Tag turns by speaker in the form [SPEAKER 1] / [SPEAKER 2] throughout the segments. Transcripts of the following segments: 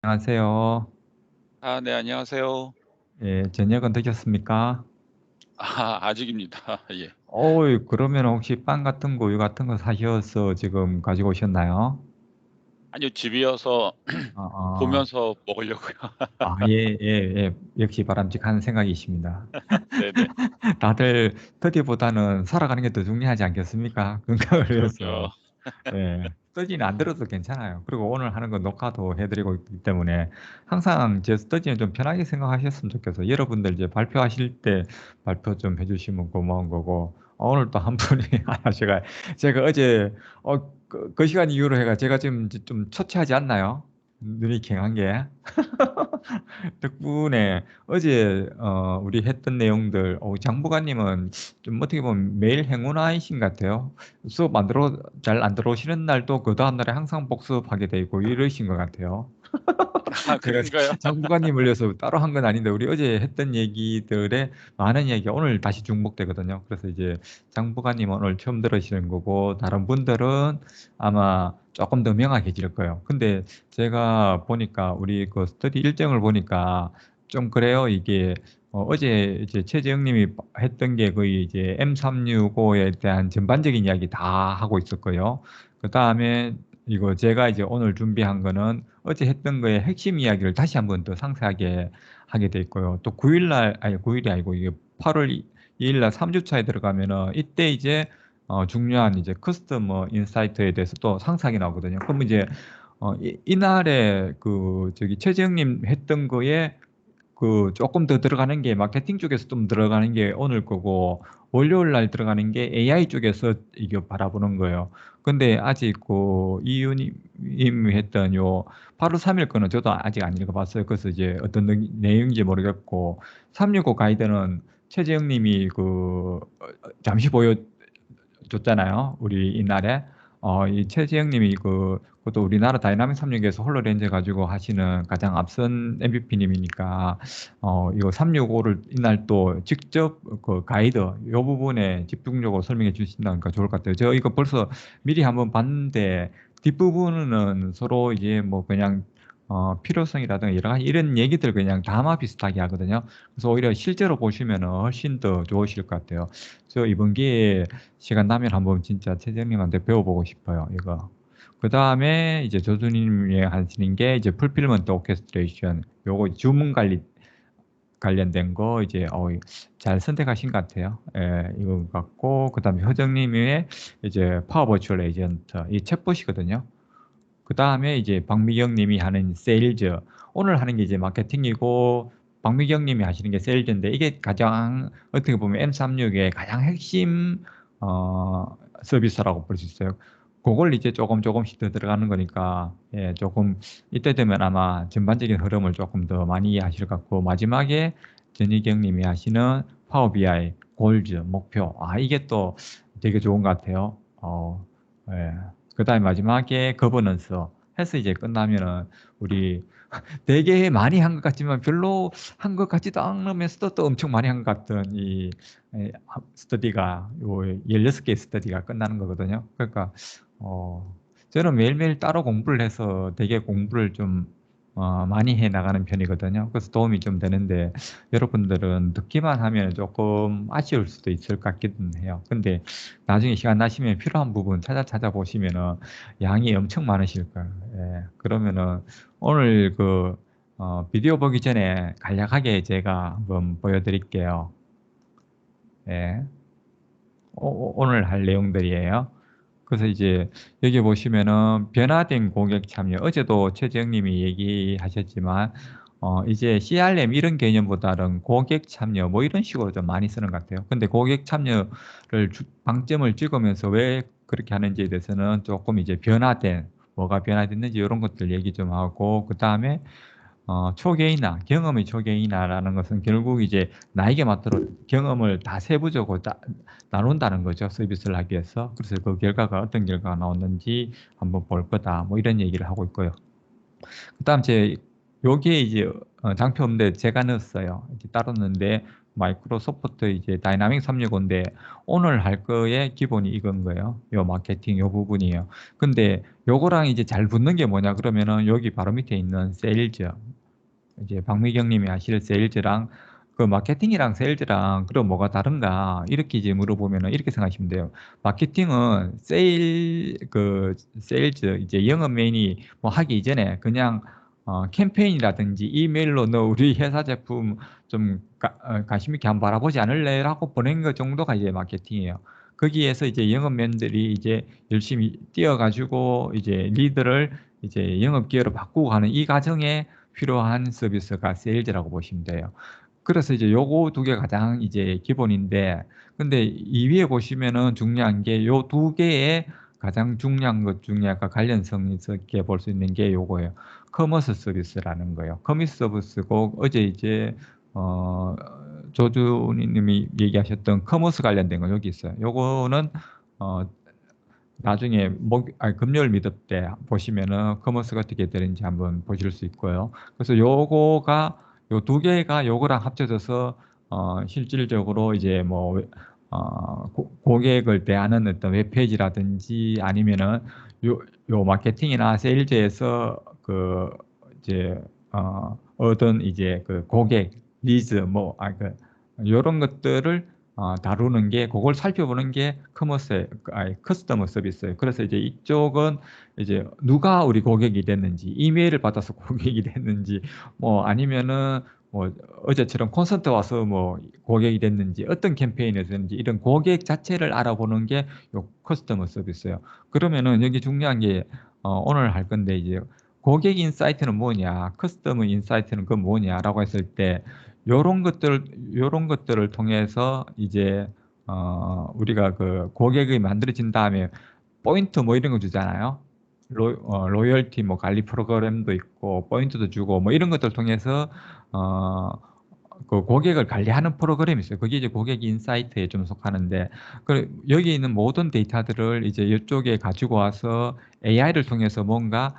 [SPEAKER 1] 안녕하세요.
[SPEAKER 2] 아 네, 안녕하세요.
[SPEAKER 1] 예, 저녁은 드셨습니까?
[SPEAKER 2] 아 아직입니다. 예.
[SPEAKER 1] 그러면 혹시 빵 같은 거, 우유 같은 거 사셔서 지금 가지고 오셨나요?
[SPEAKER 2] 아니요, 집이어서
[SPEAKER 1] 어어.
[SPEAKER 2] 보면서 먹으려고요.
[SPEAKER 1] 예. 역시 바람직한 생각이십니다.
[SPEAKER 2] 네네.
[SPEAKER 1] 다들 스터디보다는 살아가는 게 더 중요하지 않겠습니까? 건강을
[SPEAKER 2] 그럼요.
[SPEAKER 1] 위해서. 예. 스터디는 안 들어도 괜찮아요. 그리고 오늘 하는 건 녹화도 해 드리고 있기 때문에 항상 제 스터디는 좀 편하게 생각하셨으면 좋겠어요. 여러분들 이제 발표하실 때 발표 좀 해 주시면 고마운 거고, 오늘 또 한 분이 제가 어제 그 시간 이후로 해가 제가 지금 이제 좀 초췌하지 않나요? 눈이 괭한 게. 덕분에 어제 우리 했던 내용들, 장부관님은 좀 어떻게 보면 매일 행운아이신 것 같아요. 수업 잘 안 들어오시는 날도 그다음 날에 항상 복습하게 돼 있고 이러신 것 같아요.
[SPEAKER 2] 아
[SPEAKER 1] 제가
[SPEAKER 2] 그런가요?
[SPEAKER 1] 장부관님을 위해서 따로 한 건 아닌데 우리 어제 했던 얘기들의 많은 얘기가 오늘 다시 중복되거든요. 그래서 이제 장부관님은 오늘 처음 들으시는 거고, 다른 분들은 아마 쪼끔 더 명확해질 거예요. 근데 제가 보니까 우리 그 스터디 일정을 보니까 좀 그래요. 이게 어제 이제 최재형 님이 했던 게 거의 이제 M365에 대한 전반적인 이야기 다 하고 있었고요. 그다음에 이거 제가 이제 오늘 준비한 거는 어제 했던 거의 핵심 이야기를 다시 한번 더 상세하게 하게 돼 있고요. 또 9일날 아니 9 일이 아니고 이게 8월 2 일 날 3 주차에 들어가면은 이때 이제 중요한 이제 커스터머 인사이트에 대해서 또 상세하게 나오거든요. 그럼 이제 이날에 그 저기 최재형 님 했던 거에 그 쪼끔 더 들어가는 게 마케팅 쪽에서 좀 들어가는 게 오늘 거고, 월요일 날 들어가는 게 AI 쪽에서 이게 바라보는 거예요. 근데 아직 그 이유 님이 했던 요 8월 3일 거는 저도 아직 안 읽어 봤어요. 그래서 이제 어떤 내용인지 모르겠고, 365 가이드는 최재형 님이 잠시 보여 줬잖아요, 우리 이날에. 이 최지영 님이 그것도 우리나라 다이나믹 365에서 홀로렌즈 가지고 하시는 가장 앞선 MVP 님이니까 이거 365를 이날 또 직접 그 가이드 요 부분에 집중적으로 설명해 주신다니까 좋을 것 같아요. 저 이거 벌써 미리 한번 봤는데 뒷부분은 서로 이제 뭐 그냥 필요성이라든가 여러 가지 이런 얘기들 그냥 담아 비슷하게 하거든요. 그래서 오히려 실제로 보시면은 훨씬 더 좋으실 것 같아요. 저 이번 기회에 시간 나면 한번 진짜 최재형님한테 배워보고 싶어요, 이거. 그다음에 이제 조수님이 하시는 게 이제 풀필먼트 오케스트레이션, 요거 주문 관련된 거 이제 잘 선택하신 것 같아요. 예, 이거 같고, 그다음에 효정님의 이제 파워 버추얼 에이전트, 이 챗봇이거든요. 그다음에 이제 박미경 님이 하는 세일즈, 오늘 하는 게 이제 마케팅이고 박미경 님이 하시는 게 세일즈인데, 이게 가장 어떻게 보면 M36의 가장 핵심 어 서비스라고 볼 수 있어요. 고걸 이제 조금씩 더 들어가는 거니까, 예, 조금 이때 되면 아마 전반적인 흐름을 조금 더 많이 이해하실 것 같고, 마지막에 전희경 님이 하시는 파워 BI, 골즈, 목표, 이게 또 되게 좋은 것 같아요. 예. 그다음에 마지막에 거버넌스 해서 이제 끝나면은 우리 되게 많이 한 것 같지만 별로 한 것 같지도 않으면서도 또 엄청 많이 한 것 같은 이 스터디가 요 16 개의 스터디가 끝나는 거거든요. 그러니까 어 저는 매일매일 따로 공부를 해서 되게 공부를 좀 많이 해 나가는 편이거든요. 그래서 도움이 좀 되는데, 여러분들은 듣기만 하면 쪼끔 아쉬울 수도 있을 것 같기는 해요. 근데 나중에 시간 나시면 필요한 부분 찾아보시면은 양이 엄청 많으실 거예요. 예. 그러면은 오늘 비디오 보기 전에 간략하게 제가 한번 보여 드릴게요. 예. 오늘 할 내용들이에요. 그래서 이제 여기 보시면은 변화된 고객 참여, 어제도 최재형 님이 얘기하셨지만 이제 CRM 이런 개념보다는 고객 참여 뭐 이런 식으로 좀 많이 쓰는 것 같아요. 근데 고객 참여를 방점을 찍으면서 왜 그렇게 하는지에 대해서는 쪼끔 이제 뭐가 변화됐는지 요런 것들 얘기 좀 하고, 그다음에 초개인화, 경험의 초개인화라는 것은 결국 이제 나에게 맞도록 경험을 다 세부적으로 나눈다는 거죠, 서비스를 하기 위해서. 그래서 그 결과가 어떤 결과가 나왔는지 한번 볼 거다, 뭐 이런 얘기를 하고 있고요. 그다음 여기에 이제 장표 없는데 제가 넣었어요. 이제 따로 넣었는데, 마이크로소프트 이제 다이나믹 365인데 오늘 할 거의 기본이 이건 거예요. 요 마케팅 요 부분이에요. 근데 요거랑 이제 잘 붙는 게 뭐냐 그러면은 여기 바로 밑에 있는 세일즈 이제 박미경 님이 하실 세일즈랑 그 마케팅이랑 세일즈랑 그럼 뭐가 다른가 이렇게 이제 물어보면은 이렇게 생각하시면 돼요. 마케팅은 세일즈 이제 영업 메인이 뭐 하기 이전에 그냥 캠페인이라든지 이메일로 너 우리 회사 제품 좀 관심 있게 한번 바라보지 않을래? 라고 보낸 것 정도가 이제 마케팅이에요. 거기에서 이제 영업맨들이 이제 열심히 뛰어가지고 이제 리드를 이제 영업 기회로 바꾸고 가는 이 과정에 필요한 서비스가 세일즈라고 보시면 돼요. 그래서 이제 요거 두 개 가장 이제 기본인데, 근데 이 위에 보시면은 중요한 게 요 두 개의 가장 중요한 것 중에 아까 관련성 있게 볼 수 있는 게 요거예요. 커머스 서비스라는 거예요. 커머스 서비스고 어제 이제 조준님이 얘기하셨던 커머스 관련된 거 여기 있어요. 요거는 어, 나중에 금요일 미드 때 보시면은 커머스가 어떻게 되는지 한번 보실 수 있고요. 그래서 요거가 요 두 개가 요거랑 합쳐져서 실질적으로 이제 뭐 고객을 대하는 어떤 웹페이지라든지 아니면은 요 마케팅이나 세일즈에서 그 이제 얻은 이제 그 고객 리즈 요런 것들을 다루는 게 그걸 살펴보는 게 커스터머 서비스예요. 그래서 이제 이쪽은 이제 누가 우리 고객이 됐는지 이메일을 받아서 고객이 됐는지 뭐 아니면은 뭐 어제처럼 콘서트 와서 뭐 고객이 됐는지 어떤 캠페인에서 됐는지 이런 고객 자체를 알아보는 게 요 커스터머 서비스예요. 그러면은 여기 중요한 게 오늘 할 건데 이제 고객 인사이트는 뭐냐, 커스터머 인사이트는 그 뭐냐라고 했을 때 요런 것들을 통해서 이제 우리가 그 고객이 만들어진 다음에 포인트 뭐 이런 거 주잖아요. 로열티 뭐 관리 프로그램도 있고 포인트도 주고 뭐 이런 것들 통해서 어, 그 고객을 관리하는 프로그램이 있어요. 그게 이제 고객 인사이트에 좀 속하는데 여기 있는 모든 데이터들을 이제 이쪽에 가지고 와서 AI를 통해서 뭔가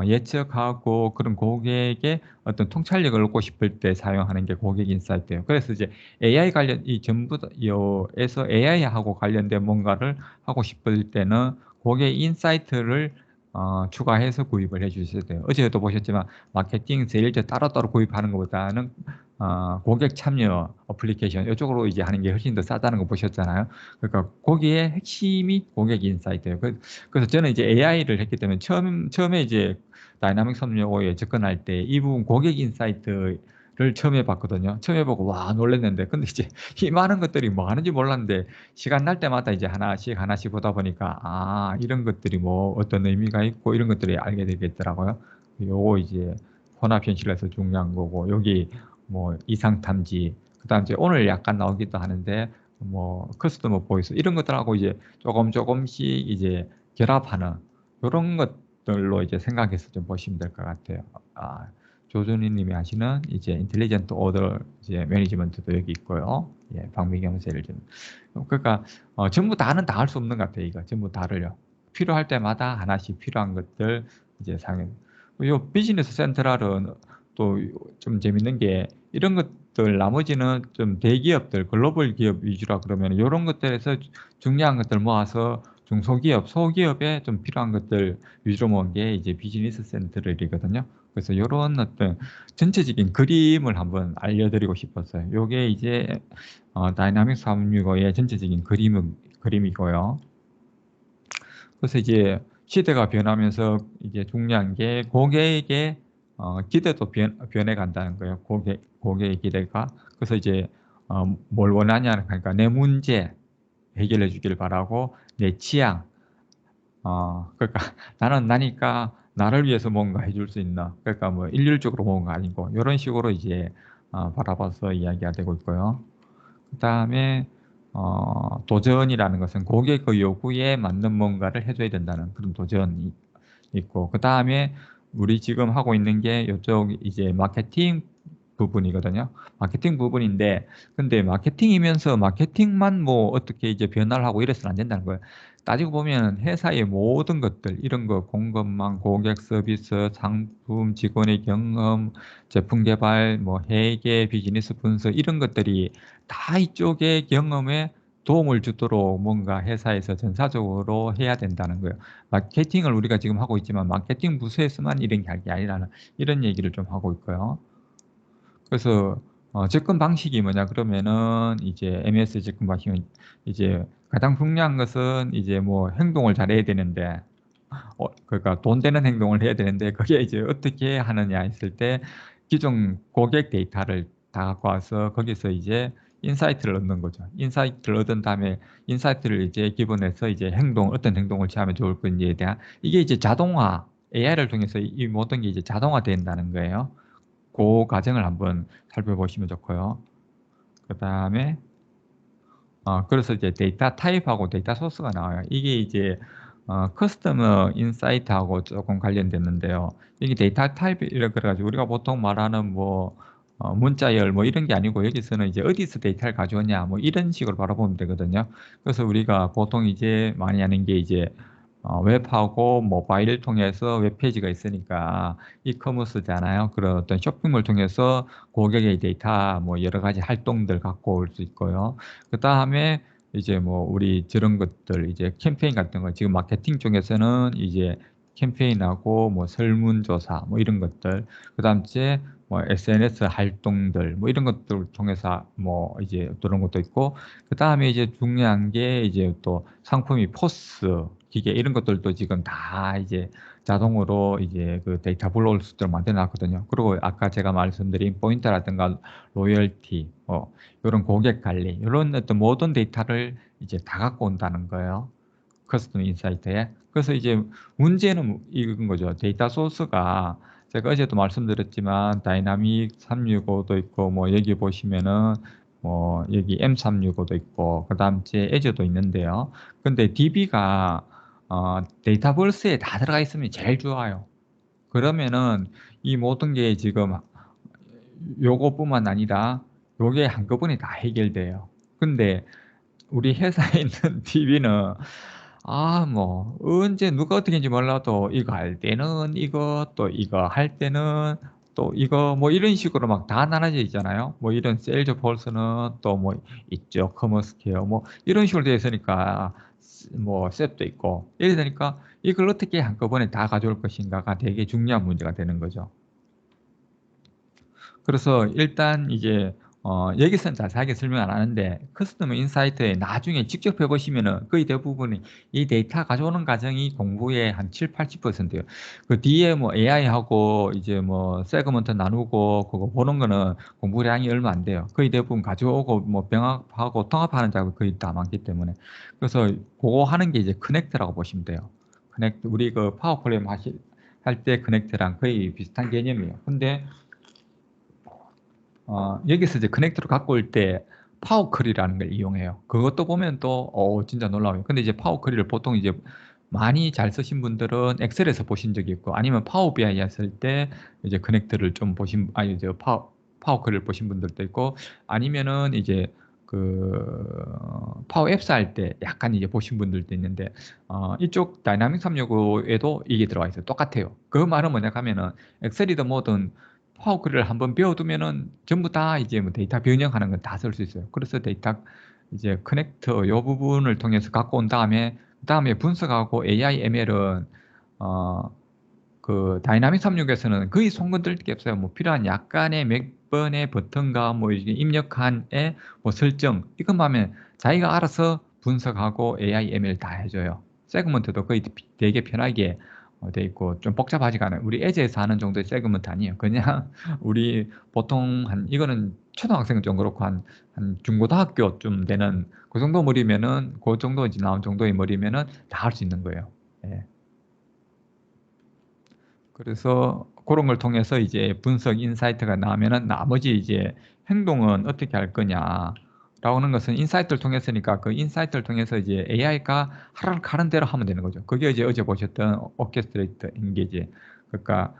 [SPEAKER 1] 예측하고 그런 고객의 어떤 통찰력을 얻고 싶을 때 사용하는 게 고객 인사이트예요. 그래서 이제 AI 관련 이 전부 요에서 AI하고 관련된 뭔가를 하고 싶을 때는 고객 인사이트를 추가해서 구입을 해 주셔야 돼요. 어제도 보셨지만 마케팅, 세일즈 따로따로 구입하는 것보다는 고객 참여 어플리케이션 이쪽으로 이제 하는 게 훨씬 더 싸다는 거 보셨잖아요. 그러니까 거기에 핵심이 고객 인사이트예요. 그래서 저는 이제 AI를 했기 때문에 처음에 이제 다이나믹 365에 접근할 때 이 부분 고객 인사이트를 처음 해봤거든요. 처음 해보고 와 놀랐는데 근데 이제 이 많은 것들이 뭐 하는지 몰랐는데 시간 날 때마다 이제 하나씩 보다 보니까 이런 것들이 뭐 어떤 의미가 있고 이런 것들이 알게 되겠더라고요. 요거 이제 혼합 현실에서 중요한 거고 여기 뭐 이상 탐지 그다음 이제 오늘 약간 나오기도 하는데 뭐 커스터머 보이스 이런 것들하고 이제 조금씩 이제 결합하는 이런 것들로 이제 생각해서 좀 보시면 될 것 같아요. 조준희 님이 하시는 이제 인텔리전트 오더 이제 매니지먼트도 여기 있고요. 예, 박미경 세를 좀 그러니까 전부 다는 다 할 수 없는 것 같아요. 이거 전부 다를요. 필요할 때마다 하나씩 필요한 것들 이제 사용. 요 비즈니스 센트럴은 또 좀 재밌는 게 이런 것들 나머지는 좀 대기업들 글로벌 기업 위주라 그러면 이런 것들에서 중요한 것들 모아서 중소기업, 소기업에 좀 필요한 것들 위주로 모은 게 이제 비즈니스 센트럴이거든요. 그래서 이런 어떤 전체적인 그림을 한번 알려드리고 싶었어요. 요게 이제 다이나믹 365의 전체적인 그림이고요. 그래서 이제 시대가 변하면서 이제 중요한 게 고객의 기대도 변해 간다는 거예요. 고객의 기대가. 그래서 이제 뭘 원하냐 하니까 내 문제 해결해 주길 바라고 내 취향 그러니까 나는 나니까 나를 위해서 뭔가 해줄 수 있나. 그러니까 뭐 일률적으로 뭔가 아니고 이런 식으로 이제 바라봐서 이야기가 되고 있고요. 그다음에 도전이라는 것은 고객의 요구에 맞는 뭔가를 해줘야 된다는 그런 도전이 있고 그다음에 우리 지금 하고 있는 게 이쪽 이제 마케팅 부분이거든요. 마케팅 부분인데 근데 마케팅이면서 마케팅만 뭐 어떻게 이제 변화를 하고 이래서는 안 된다는 거예요. 따지고 보면 회사의 모든 것들, 이런 거, 공급망, 고객 서비스, 상품, 직원의 경험, 제품 개발, 뭐 회계, 비즈니스 분석, 이런 것들이 다 이쪽의 경험에 도움을 주도록 뭔가 회사에서 전사적으로 해야 된다는 거예요. 마케팅을 우리가 지금 하고 있지만 마케팅 부서에서만 이런 게 아니라는 이런 얘기를 좀 하고 있고요. 그래서 접근 방식이 뭐냐 그러면은 이제 MS 접근 방식은 이제 가장 중요한 것은 이제 뭐 행동을 잘해야 되는데 그러니까 돈 되는 행동을 해야 되는데 그게 이제 어떻게 하느냐 했을 때 기존 고객 데이터를 다 갖고 와서 거기서 이제 인사이트를 얻는 거죠. 인사이트를 얻은 다음에 인사이트를 이제 기본에서 이제 어떤 행동을 취하면 좋을 건지에 대한 이게 이제 자동화 AI를 통해서 이 모든 게 이제 자동화된다는 거예요. 그 과정을 한번 살펴보시면 좋고요. 그다음에 그래서 이제 데이터 타입하고 데이터 소스가 나와요. 이게 이제 커스터머 인사이트하고 조금 관련됐는데요. 이게 데이터 타입이라 그래가지고 우리가 보통 말하는 뭐 문자열 뭐 이런 게 아니고 여기서는 이제 어디서 데이터를 가져오냐 뭐 이런 식으로 바라보면 되거든요. 그래서 우리가 보통 이제 많이 하는 게 이제 웹하고 모바일을 통해서 웹페이지가 있으니까 이커머스잖아요. 그런 어떤 쇼핑몰 통해서 고객의 데이터 뭐 여러 가지 활동들 갖고 올 수 있고요. 그 다음에 이제 뭐 우리 저런 것들 이제 캠페인 같은 거 지금 마케팅 쪽에서는 이제 캠페인하고 뭐 설문조사 뭐 이런 것들 그다음 이제 뭐 SNS 활동들 뭐 이런 것들을 통해서 뭐 이제 그런 것도 있고 그 다음에 이제 중요한 게 이제 또 상품이 포스 기계 이런 것들도 지금 다 이제 자동으로 이제 그 데이터 불러올 수 있도록 만들어 놨거든요. 그리고 아까 제가 말씀드린 포인트라든가 로열티 이런 고객 관리 이런 어떤 모든 데이터를 이제 다 갖고 온다는 거예요. 커스텀 인사이트에. 그래서 이제 문제는 이건 거죠. 데이터 소스가 제가 어제도 말씀드렸지만 다이나믹 365도 있고 뭐 여기 보시면은 뭐 여기 M365도 있고 그다음 제 애저도 있는데요. 근데 DB가 데이터베이스에 다 들어가 있으면 제일 좋아요. 그러면은 이 모든 게 지금 요거뿐만 아니라 요게 한꺼번에 다 해결돼요. 근데 우리 회사에 있는 DB는 뭐 언제 누가 어떻게 했는지 몰라도 이거 할 때는 이거 또 이거 할 때는 또 이거 뭐 이런 식으로 막 다 나눠져 있잖아요. 뭐 이런 세일즈 폴스는 또 뭐 이쪽 커머스 케어 뭐 이런 식으로 되어 있으니까 뭐 셋도 있고 이래 되니까 이걸 어떻게 한꺼번에 다 가져올 것인가가 되게 중요한 문제가 되는 거죠. 그래서 일단 이제 여기서는 자세하게 설명 안 하는데 커스터머 인사이트에 나중에 직접 해보시면은 거의 대부분이 이 데이터 가져오는 과정이 공부의 한 7, 80%예요. 그 뒤에 뭐 AI하고 이제 뭐 세그먼트 나누고 그거 보는 거는 공부량이 얼마 안 돼요. 거의 대부분 가져오고 뭐 병합하고 통합하는 작업이 거의 다 많기 때문에 그래서 그거 하는 게 이제 커넥트라고 보시면 돼요. 커넥트 우리 그 파워 프로그램 할 때 커넥트랑 거의 비슷한 개념이에요. 근데 여기서 이제 커넥터를 갖고 올 때 파워쿼리라는 걸 이용해요. 그것도 보면 또, 진짜 놀라워요. 근데 이제 파워쿼리를 보통 이제 많이 잘 쓰신 분들은 엑셀에서 보신 적이 있고, 아니면 파워 BI 했을 때 이제 커넥터를 좀 아니, 이제 파워쿼리를 보신 분들도 있고, 아니면은 이제 파워 앱스 할 때 약간 이제 보신 분들도 있는데, 이쪽 다이나믹 365에도 이게 들어가 있어요. 똑같아요. 그 말은 뭐냐 하면은, 엑셀이든 뭐든 파워쿼리를 한번 배워두면은 전부 다 이제 뭐 데이터 변형하는 건 다 쓸 수 있어요. 그래서 데이터 이제 커넥터 이 부분을 통해서 갖고 온 다음에 그다음에 분석하고 AI ML은 그 다이나믹 365에서는 거의 손 건들 게 없어요. 뭐 필요한 약간의 몇 번의 버튼과 뭐 이게 입력한의 뭐 설정 이것만 하면 자기가 알아서 분석하고 AI ML 다 해줘요. 세그먼트도 거의 되게 편하게 돼 있고 좀 복잡하지가 않아요. 우리 에즈에서 하는 정도의 세그먼트 아니에요. 그냥 우리 보통 이거는 초등학생 좀 그렇고 한 중고등학교 좀 되는 그 정도 머리면은 그 정도 이제 나온 정도의 머리면은 다 할 수 있는 거예요. 예. 그래서 그런 걸 통해서 이제 분석 인사이트가 나오면은 나머지 이제 행동은 어떻게 할 거냐. 라는 것은 인사이트를 통해서니까 그 인사이트를 통해서 이제 AI가 하는 대로 하면 되는 거죠. 그게 이제 어제 보셨던 오케스트레이터 인게이지. 그러니까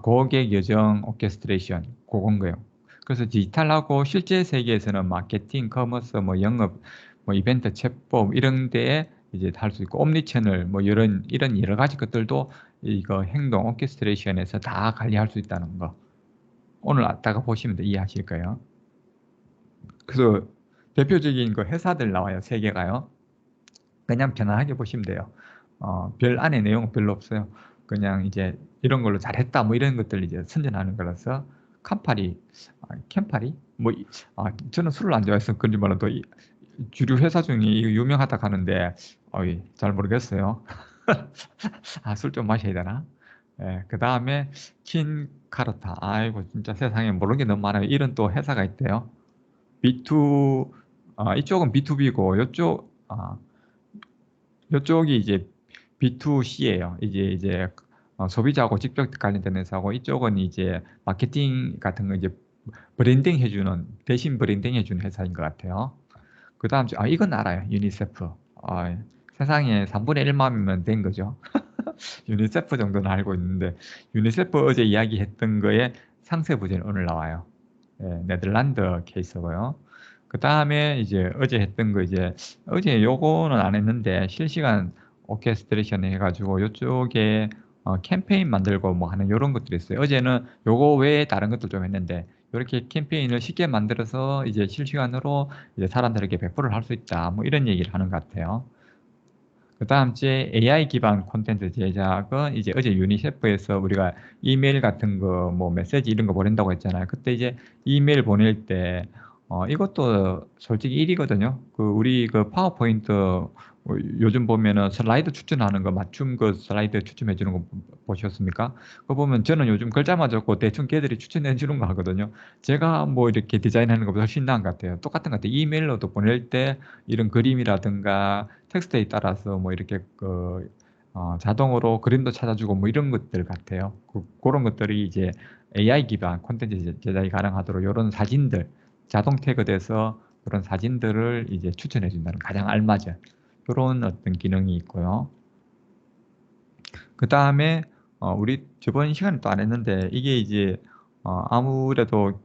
[SPEAKER 1] 고객 여정 오케스트레이션 그건 거예요. 그래서 디지털하고 실제 세계에서는 마케팅, 커머스, 뭐 영업, 뭐 이벤트, 챗폼 이런 데에 이제 할 수 있고 옴니 채널 뭐 이런 여러 가지 것들도 이거 행동 오케스트레이션에서 다 관리할 수 있다는 거. 오늘 왔다가 보시면 이해하실 거예요. 그래서 대표적인 그 회사들 나와요. 세 개가요. 그냥 편안하게 보시면 돼요. 별 안에 내용 별로 없어요. 그냥 이제 이런 걸로 잘했다 뭐 이런 것들 이제 선전하는 거라서 캠파리 저는 술을 안 좋아해서 그런지 몰라도 주류 회사 중에 이거 유명하다 하는데 잘 모르겠어요. 술 좀 마셔야 되나? 예, 그 다음에 킨카르타. 아이고 진짜 세상에 모르는 게 너무 많아요. 이런 또 회사가 있대요. B2 이쪽은 B2B고 이쪽이 이제 B2C예요. 이제 소비자하고 직접 관련된 회사고 이쪽은 이제 마케팅 같은 거 이제 대신 브랜딩 해주는 회사인 것 같아요. 그 다음 이건 알아요. 유니세프. 세상에 3분의 1맘이면 된 거죠. 유니세프 정도는 알고 있는데 유니세프 어제 이야기했던 거에 상세 버전이 오늘 나와요. 예, 네덜란드 케이스고요. 그 다음에 이제 어제 했던 거 어제 요거는 안 했는데 실시간 오케스트레이션 해가지고 요쪽에 캠페인 만들고 뭐 하는 요런 것들이 있어요. 어제는 요거 외에 다른 것들 좀 했는데 이렇게 캠페인을 쉽게 만들어서 이제 실시간으로 이제 사람들에게 배포를 할 수 있다. 뭐 이런 얘기를 하는 것 같아요. 그 다음 주에 AI 기반 콘텐츠 제작은 이제 어제 유니세프에서 우리가 이메일 같은 거, 뭐 메시지 이런 거 보낸다고 했잖아요. 그때 이제 이메일 보낼 때, 이것도 솔직히 일이거든요. 우리 파워포인트, 요즘 보면은 슬라이드 추천하는 거, 맞춤 슬라이드 추천해 주는 거 보셨습니까? 그거 보면 저는 요즘 글자만 적고 대충 걔들이 추천해 주는 거 하거든요. 제가 뭐 이렇게 디자인하는 것보다 훨씬 나은 것 같아요. 똑같은 것 같아요. 이메일로도 보낼 때 이런 그림이라든가 텍스트에 따라서 뭐 이렇게 자동으로 그림도 찾아주고 뭐 이런 것들 같아요. 그런 것들이 이제 AI 기반 콘텐츠 제작이 가능하도록 이런 사진들 자동 태그돼서 그런 사진들을 이제 추천해 준다는 가장 알맞은 그런 어떤 기능이 있고요. 그 다음에 우리 저번 시간에 또 안 했는데 이게 이제 아무래도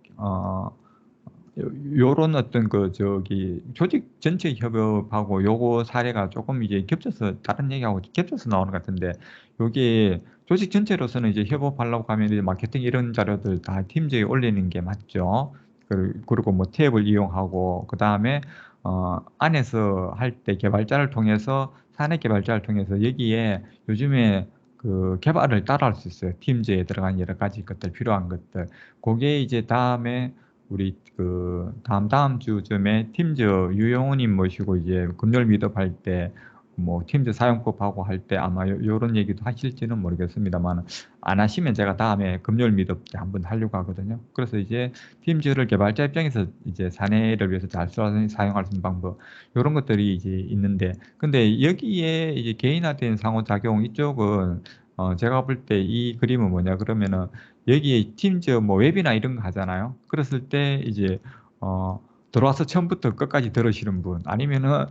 [SPEAKER 1] 요런 어떤 조직 전체 협업하고 요거 사례가 조금 이제 겹쳐서 다른 얘기하고 겹쳐서 나오는 것 같은데 요게 조직 전체로서는 이제 협업하려고 하면 이제 마케팅 이런 자료들 다 팀즈에 올리는 게 맞죠. 그리고 뭐 탭을 이용하고 그 다음에 안에서 할 때 개발자를 통해서 사내 개발자를 통해서 여기에 요즘에 개발을 따라 할 수 있어요. 팀즈에 들어간 여러 가지 것들 필요한 것들. 그게 이제 다음에 우리 다음 주쯤에 팀즈 유용호님 모시고 이제 금요일 미드업 할 때 뭐 팀즈 사용법 하고 할 때 아마 요런 얘기도 하실지는 모르겠습니다만 안 하시면 제가 다음에 금요일 미드업 때 한번 하려고 하거든요. 그래서 이제 팀즈를 개발자 입장에서 이제 사내를 위해서 잘 사용할 수 있는 방법 요런 것들이 이제 있는데 근데 여기에 이제 개인화된 상호작용 이쪽은 제가 볼 때 이 그림은 뭐냐 그러면은 여기에 팀즈 뭐 웹이나 이런 거 하잖아요. 그랬을 때 이제 들어와서 처음부터 끝까지 들으시는 분 아니면은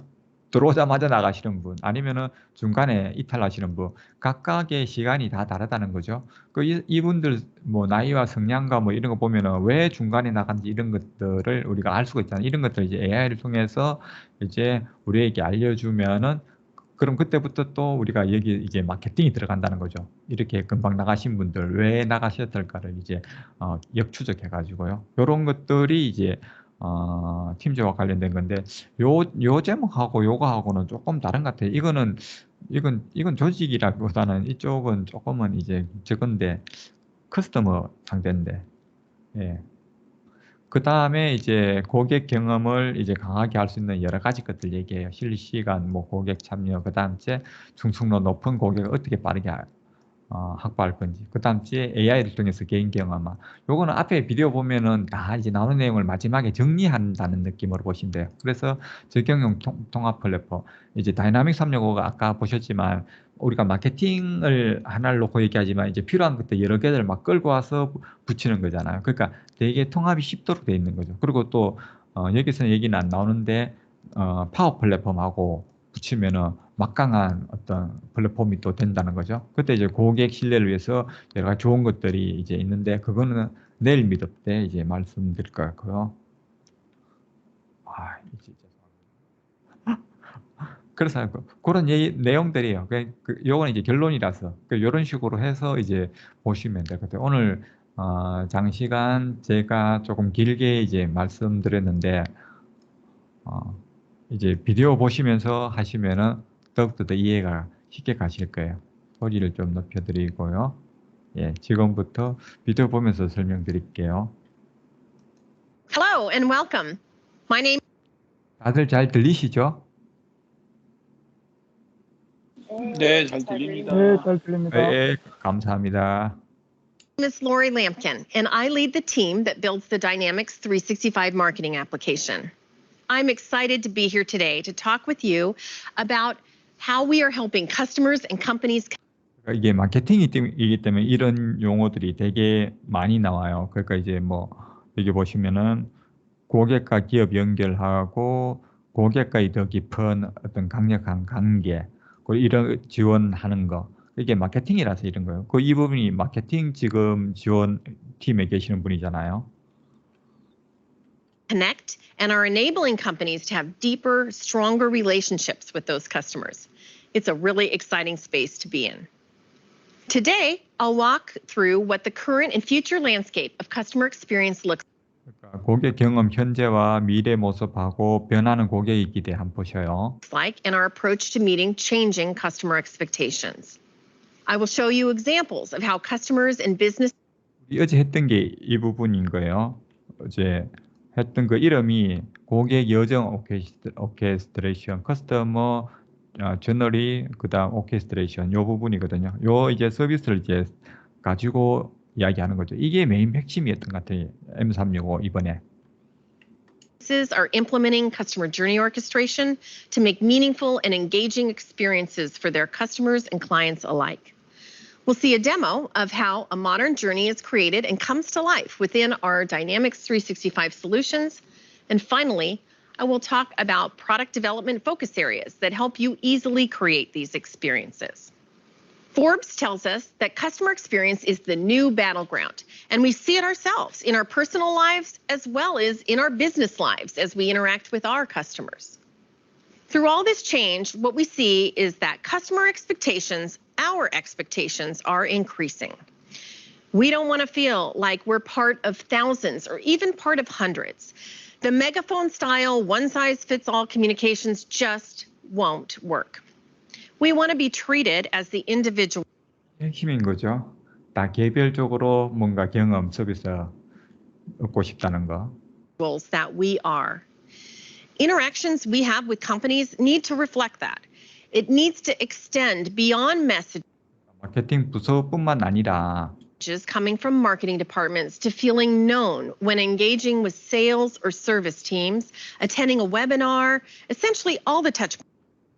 [SPEAKER 1] 들어오자마자 나가시는 분 아니면은 중간에 이탈하시는 분 각각의 시간이 다 다르다는 거죠. 이분들 뭐 나이와 성향과 뭐 이런 거 보면은 왜 중간에 나간지 이런 것들을 우리가 알 수가 있잖아요. 이런 것들 이제 AI를 통해서 이제 우리에게 알려주면은 그럼 그때부터 또 우리가 여기 이제 마케팅이 들어간다는 거죠. 이렇게 금방 나가신 분들 왜 나가셨을까를 이제 역추적해 가지고요. 이런 것들이 이제 팀즈와 관련된 건데 요 제목하고 요거하고는 조금 다른 것 같아요. 이건 조직이라기보다는 이쪽은 조금은 이제 저건데 커스터머 상대인데 예. 그 다음에 이제 고객 경험을 이제 강하게 할 수 있는 여러 가지 것들 얘기해요. 실시간, 뭐 고객 참여, 그 다음 째 충성도 높은 고객을 어떻게 빠르게 확보할 건지. 그 다음 주에 AI를 통해서 개인 경험화. 요거는 앞에 비디오 보면은 다 이제 나오는 내용을 마지막에 정리한다는 느낌으로 보시면 돼요. 그래서 적용형 통합 플랫폼. 이제 다이나믹 365가 아까 보셨지만 우리가 마케팅을 하나를 놓고 얘기하지만 이제 필요한 것들 여러 개를 막 끌고 와서 붙이는 거잖아요. 그러니까 되게 통합이 쉽도록 돼 있는 거죠. 그리고 또 여기서는 얘기는 안 나오는데 파워 플랫폼하고 붙이면은 막강한 어떤 플랫폼이 또 된다는 거죠. 그때 이제 고객 신뢰를 위해서 여러 가지 좋은 것들이 이제 있는데 그거는 내일 미드 때 이제 말씀드릴 것 같고요. 이제 죄송합니다. 그래서 그런 내용들이에요. 요거는 이제 결론이라서 요런 식으로 해서 이제 보시면 되거든요. 오늘 장시간 제가 조금 길게 이제 말씀드렸는데 이제 비디오 보시면서 하시면은 더욱더 더 이해가 쉽게 가실 거예요. 소리를 좀 높여드리고요. 예, 지금부터 비디오 보면서 설명드릴게요.
[SPEAKER 3] Hello and welcome. My name
[SPEAKER 1] 다들 잘 들리시죠?
[SPEAKER 2] 네, 잘 들립니다.
[SPEAKER 4] 네, 잘 들립니다.
[SPEAKER 1] 예, 감사합니다.
[SPEAKER 3] is Lori Lampkin, and I lead the team that builds the Dynamics 365 marketing application. I'm excited to be here today to talk with you about how we are helping customers and companies
[SPEAKER 1] 이게 마케팅이기 때문에 이런 용어들이 되게 많이 나와요. 그러니까 이제 뭐 여기 보시면은 고객과 기업 연결하고 고객과의 더 깊은 어떤 강력한 관계, 그리고 이런 지원하는 거. 이게 마케팅이라서 이런 거예요. 이 부분이 마케팅 지금 지원 팀에 계시는 분이잖아요.
[SPEAKER 3] connect and are enabling companies to have deeper, stronger relationships with those customers. It's a really exciting space to be in. Today, I'll walk through what the current and future landscape of customer experience looks
[SPEAKER 1] 그러니까 고객 경험 현재와 미래 모습하고 변하는 고객의 기대 한번 보셔요.
[SPEAKER 3] like and our approach to meeting changing customer expectations. I will show you examples of how customers and business
[SPEAKER 1] 어제 했던 게 이 부분인 거예요. 어제 했던 그 이름이 고객 여정 오케스트레이션, 커스터머 저널리 그다음 오케스트레이션 요 부분이거든요. 요 이제 서비스를 이제 가지고 이야기하는 거죠. 이게 메인 핵심이었던 것 같아요. M365 이번에.
[SPEAKER 3] are implementing customer journey orchestration to make meaningful and engaging experiences for their customers and clients alike. We'll see a demo of how a modern journey is created and comes to life within our Dynamics 365 solutions. And finally, I will talk about product development focus areas that help you easily create these experiences. Forbes tells us that customer experience is the new battleground, and we see it ourselves in our personal lives as well as in our business lives as we interact with our customers. Through all this change, what we see is that customer expectations, our expectations, are increasing. We don't want to feel like we're part of thousands or even part of hundreds. The megaphone style, one-size-fits-all communications just won't work. We want to be treated as the individual.
[SPEAKER 1] 핵심인 거죠. 다 개별적으로 뭔가 경험 서비스 얻고 싶다는 거.
[SPEAKER 3] That we are. Interactions we have with companies need to reflect that. It needs to extend beyond messages
[SPEAKER 1] 마케팅 부서뿐만 아니라
[SPEAKER 3] coming from marketing departments to feeling known when engaging with sales or service teams, attending a webinar, essentially all the touch.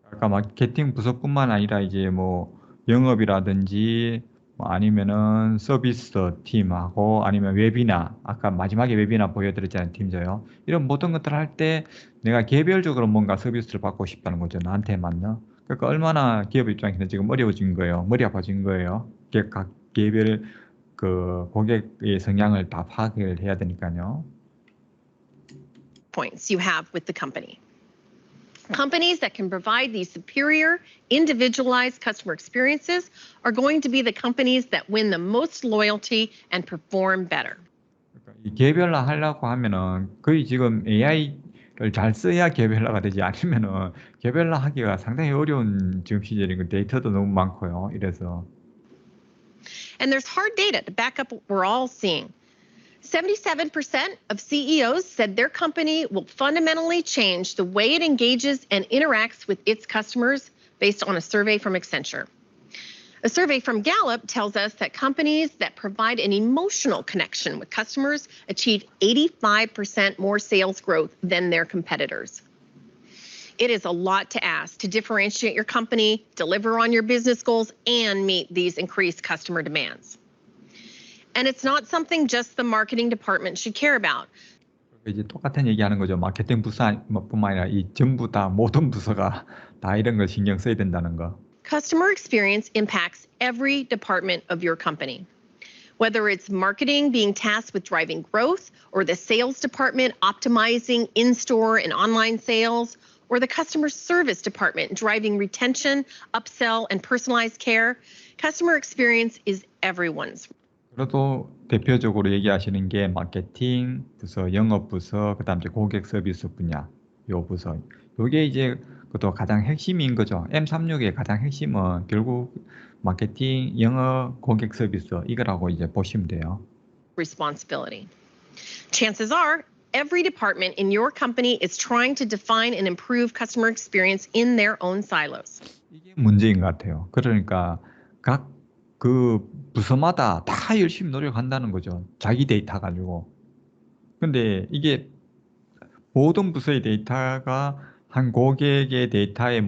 [SPEAKER 1] 아까 마케팅 부서뿐만 아니라 이제 뭐 영업이라든지 뭐 아니면은 서비스 팀하고 아니면 웨비나, 아까 마지막에 웨비나 보여드렸잖아요. 팀저요. 이런 모든 것들을 할 때 내가 개별적으로 뭔가 서비스를 받고 싶다는 거죠. 나한테 맞는. 그러니까 얼마나 기업 입장에서는 지금 어려워진 거예요. 머리 아파진 거예요. 각 개별 그 고객의 성향을 다 파악을 해야 되니까요.
[SPEAKER 3] Points you have with the company. Companies that can provide these superior, individualized customer experiences are going to be the companies that win the most loyalty and perform better.
[SPEAKER 1] 이 개별화 하려고 하면은 거의 지금 AI를 잘 써야 개별화가 되지 않으면은 개별화하기가 상당히 어려운 지금 시절이고 데이터도 너무 많고요. 이래서.
[SPEAKER 3] And there's hard data to back up what we're all seeing. 77% of CEOs said their company will fundamentally change the way it engages and interacts with its customers based on a survey from Accenture. A survey from Gallup tells us that companies that provide an emotional connection with customers achieve 85% more sales growth than their competitors. It is a lot to ask to differentiate your company, deliver on your business goals, and meet these increased customer demands. And it's not something just the marketing department should care about.
[SPEAKER 1] 이제 똑같은 얘기하는 거죠. 마케팅 부서뿐만 아니라 이 전부 다 모든 부서가 다 이런 걸 신경 써야 된다는 거.
[SPEAKER 3] Customer experience impacts every department of your company. Whether it's marketing being tasked with driving growth, or the sales department optimizing in-store and online sales, or the customer service department driving retention, upsell, and personalized care, customer experience is everyone's.
[SPEAKER 1] 그래도 대표적으로 얘기하시는 게 마케팅 부서, 영업 부서, 그다음 이제 고객 서비스 분야 요 부서. 요게 이제 그것도 가장 핵심인 거죠. M36의 가장 핵심은 결국 마케팅, 영업, 고객 서비스 이거라고 이제 보시면 돼요.
[SPEAKER 3] Responsibility. Chances are, every department in your company is trying to define and improve customer experience in their own silos.
[SPEAKER 1] 이게 문제인 것 같아요. 그러니까 각 그 부서마다 다 열심히 노력한다는 거죠. 자기 데이터 가지고. 근데 이게 모든 부서의 데이터가 한 고객의 데이터의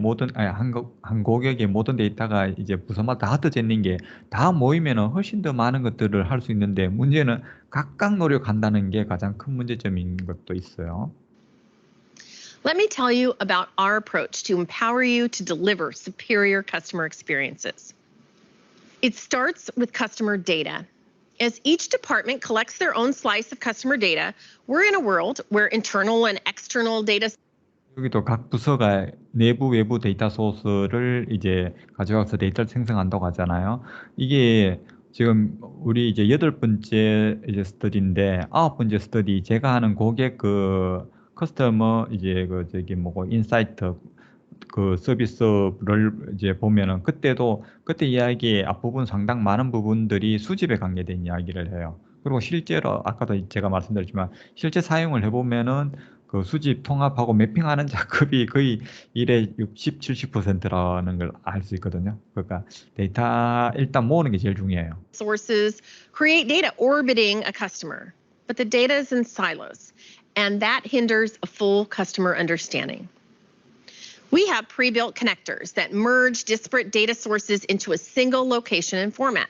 [SPEAKER 1] 한 고객의 모든 데이터가 이제 부서마다 다 흩어져 있는 게 다 모이면은 훨씬 더 많은 것들을 할 수 있는데 문제는 각각 노력한다는 게 가장 큰 문제점인 것도 있어요.
[SPEAKER 3] Let me tell you about our approach to empower you to deliver superior customer experiences. It starts with customer data. As each department collects their own slice of customer data, we're in a world where internal and external data
[SPEAKER 1] 여기도 각 부서가 내부 외부 데이터 소스를 이제 가져와서 데이터를 생성한다고 하잖아요. 이게 지금 우리 이제 8번째 이제 스터디인데 9번째 스터디 제가 하는 고객 그 커스터머 이제 그 저기 뭐고 인사이트 그 서비스를 이제 보면은 그때 이야기의 앞부분 상당 많은 부분들이 수집에 관계된 이야기를 해요. 그리고 실제로 아까도 제가 말씀드렸지만 실제 사용을 해보면은 그 수집, 통합하고 매핑하는 작업이 거의 일의 60, 70%라는 걸 알 수 있거든요. 그러니까 데이터 일단 모으는 게 제일 중요해요.
[SPEAKER 3] sources create data orbiting a customer, but the data is in silos, and that hinders a full customer understanding. We have pre-built connectors that merge disparate data sources into a single location and format.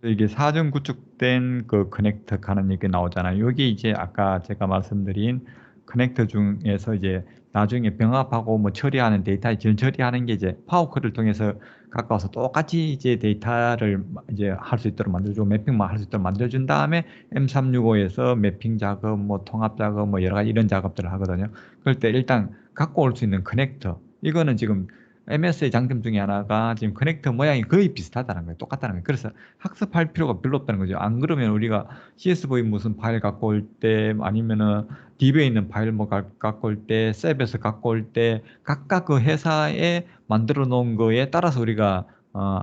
[SPEAKER 1] 이게 사전 구축된 그 커넥터 가는 얘기 나오잖아요. 여기 이제 아까 제가 말씀드린 커넥터 중에서 이제 나중에 병합하고 뭐 처리하는 데이터 처리하는 게 이제 파워컬을 통해서 가까워서 똑같이 이제 데이터를 이제 할 수 있도록 만들어주고 매핑만 할 수 있도록 만들어준 다음에 M365에서 매핑 작업, 뭐 통합 작업, 뭐 여러 가지 이런 작업들을 하거든요. 그럴 때 일단 갖고 올 수 있는 커넥터 이거는 지금 MS의 장점 중에 하나가 지금 커넥터 모양이 거의 비슷하다는 거예요. 똑같다는 거예요. 그래서 학습할 필요가 별로 없다는 거죠. 안 그러면 우리가 CSV 무슨 파일 갖고 올 때 아니면은 DB에 있는 파일 뭐 갖고 올 때, 셉에서 갖고 올 때 각각 그 회사에 만들어 놓은 거에 따라서 우리가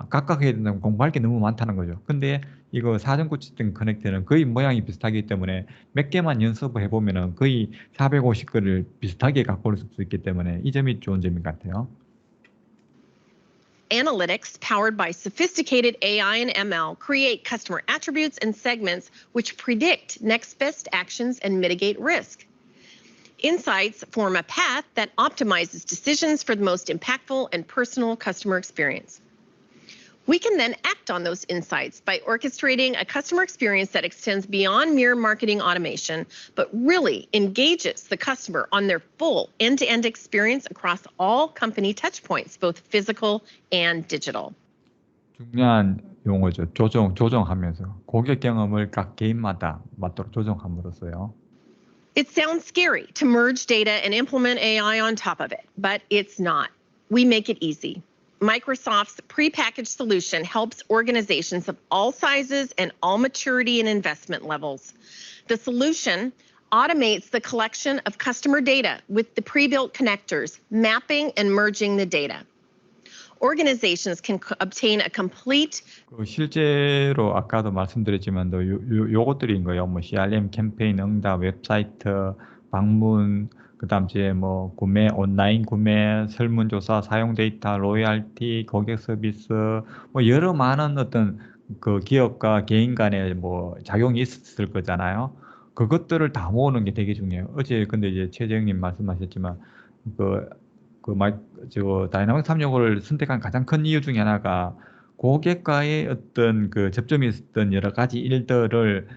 [SPEAKER 1] 각각 해야 된다면 공부할 게 너무 많다는 거죠. 근데 이거 사전 구축된 커넥터는 거의 모양이 비슷하기 때문에 몇 개만 연습을 해보면은 거의 450개를 비슷하게 갖고 올 수 있기 때문에 이 점이 좋은 점인 것 같아요.
[SPEAKER 3] Analytics powered by sophisticated AI and ML create customer attributes and segments which predict next best actions and mitigate risk. Insights form a path that optimizes decisions for the most impactful and personal customer experience. We can then act on those insights by orchestrating a customer experience that extends beyond mere marketing automation, but really engages the customer on their full end-to-end experience across all company touchpoints, both physical and digital.
[SPEAKER 1] 중요한 용어죠. 조정하면서 고객 경험을 각 개인마다 맞도록 조정함으로써요.
[SPEAKER 3] It sounds scary to merge data and implement AI on top of it, but it's not. We make it easy. Microsoft's prepackaged solution helps organizations of all sizes and all maturity and investment levels. The solution automates the collection of customer data with the pre-built connectors, mapping and merging the data. Organizations can obtain a complete
[SPEAKER 1] 그 실제로 아까도 말씀드렸지만 요것들인 거예요. 뭐 CRM 캠페인, 응답, 웹사이트, 방문, 그다음 이제 뭐 구매, 온라인 구매, 설문조사, 사용 데이터, 로열티, 고객 서비스, 뭐 여러 많은 어떤 그 기업과 개인 간의 뭐 작용이 있을 거잖아요. 그것들을 다 모으는 게 되게 중요해요. 어제 근데 이제 최재형님 말씀하셨지만 다이나믹 365를 선택한 가장 큰 이유 중에 하나가 고객과의 어떤 그 접점이 있었던 여러 가지 일들을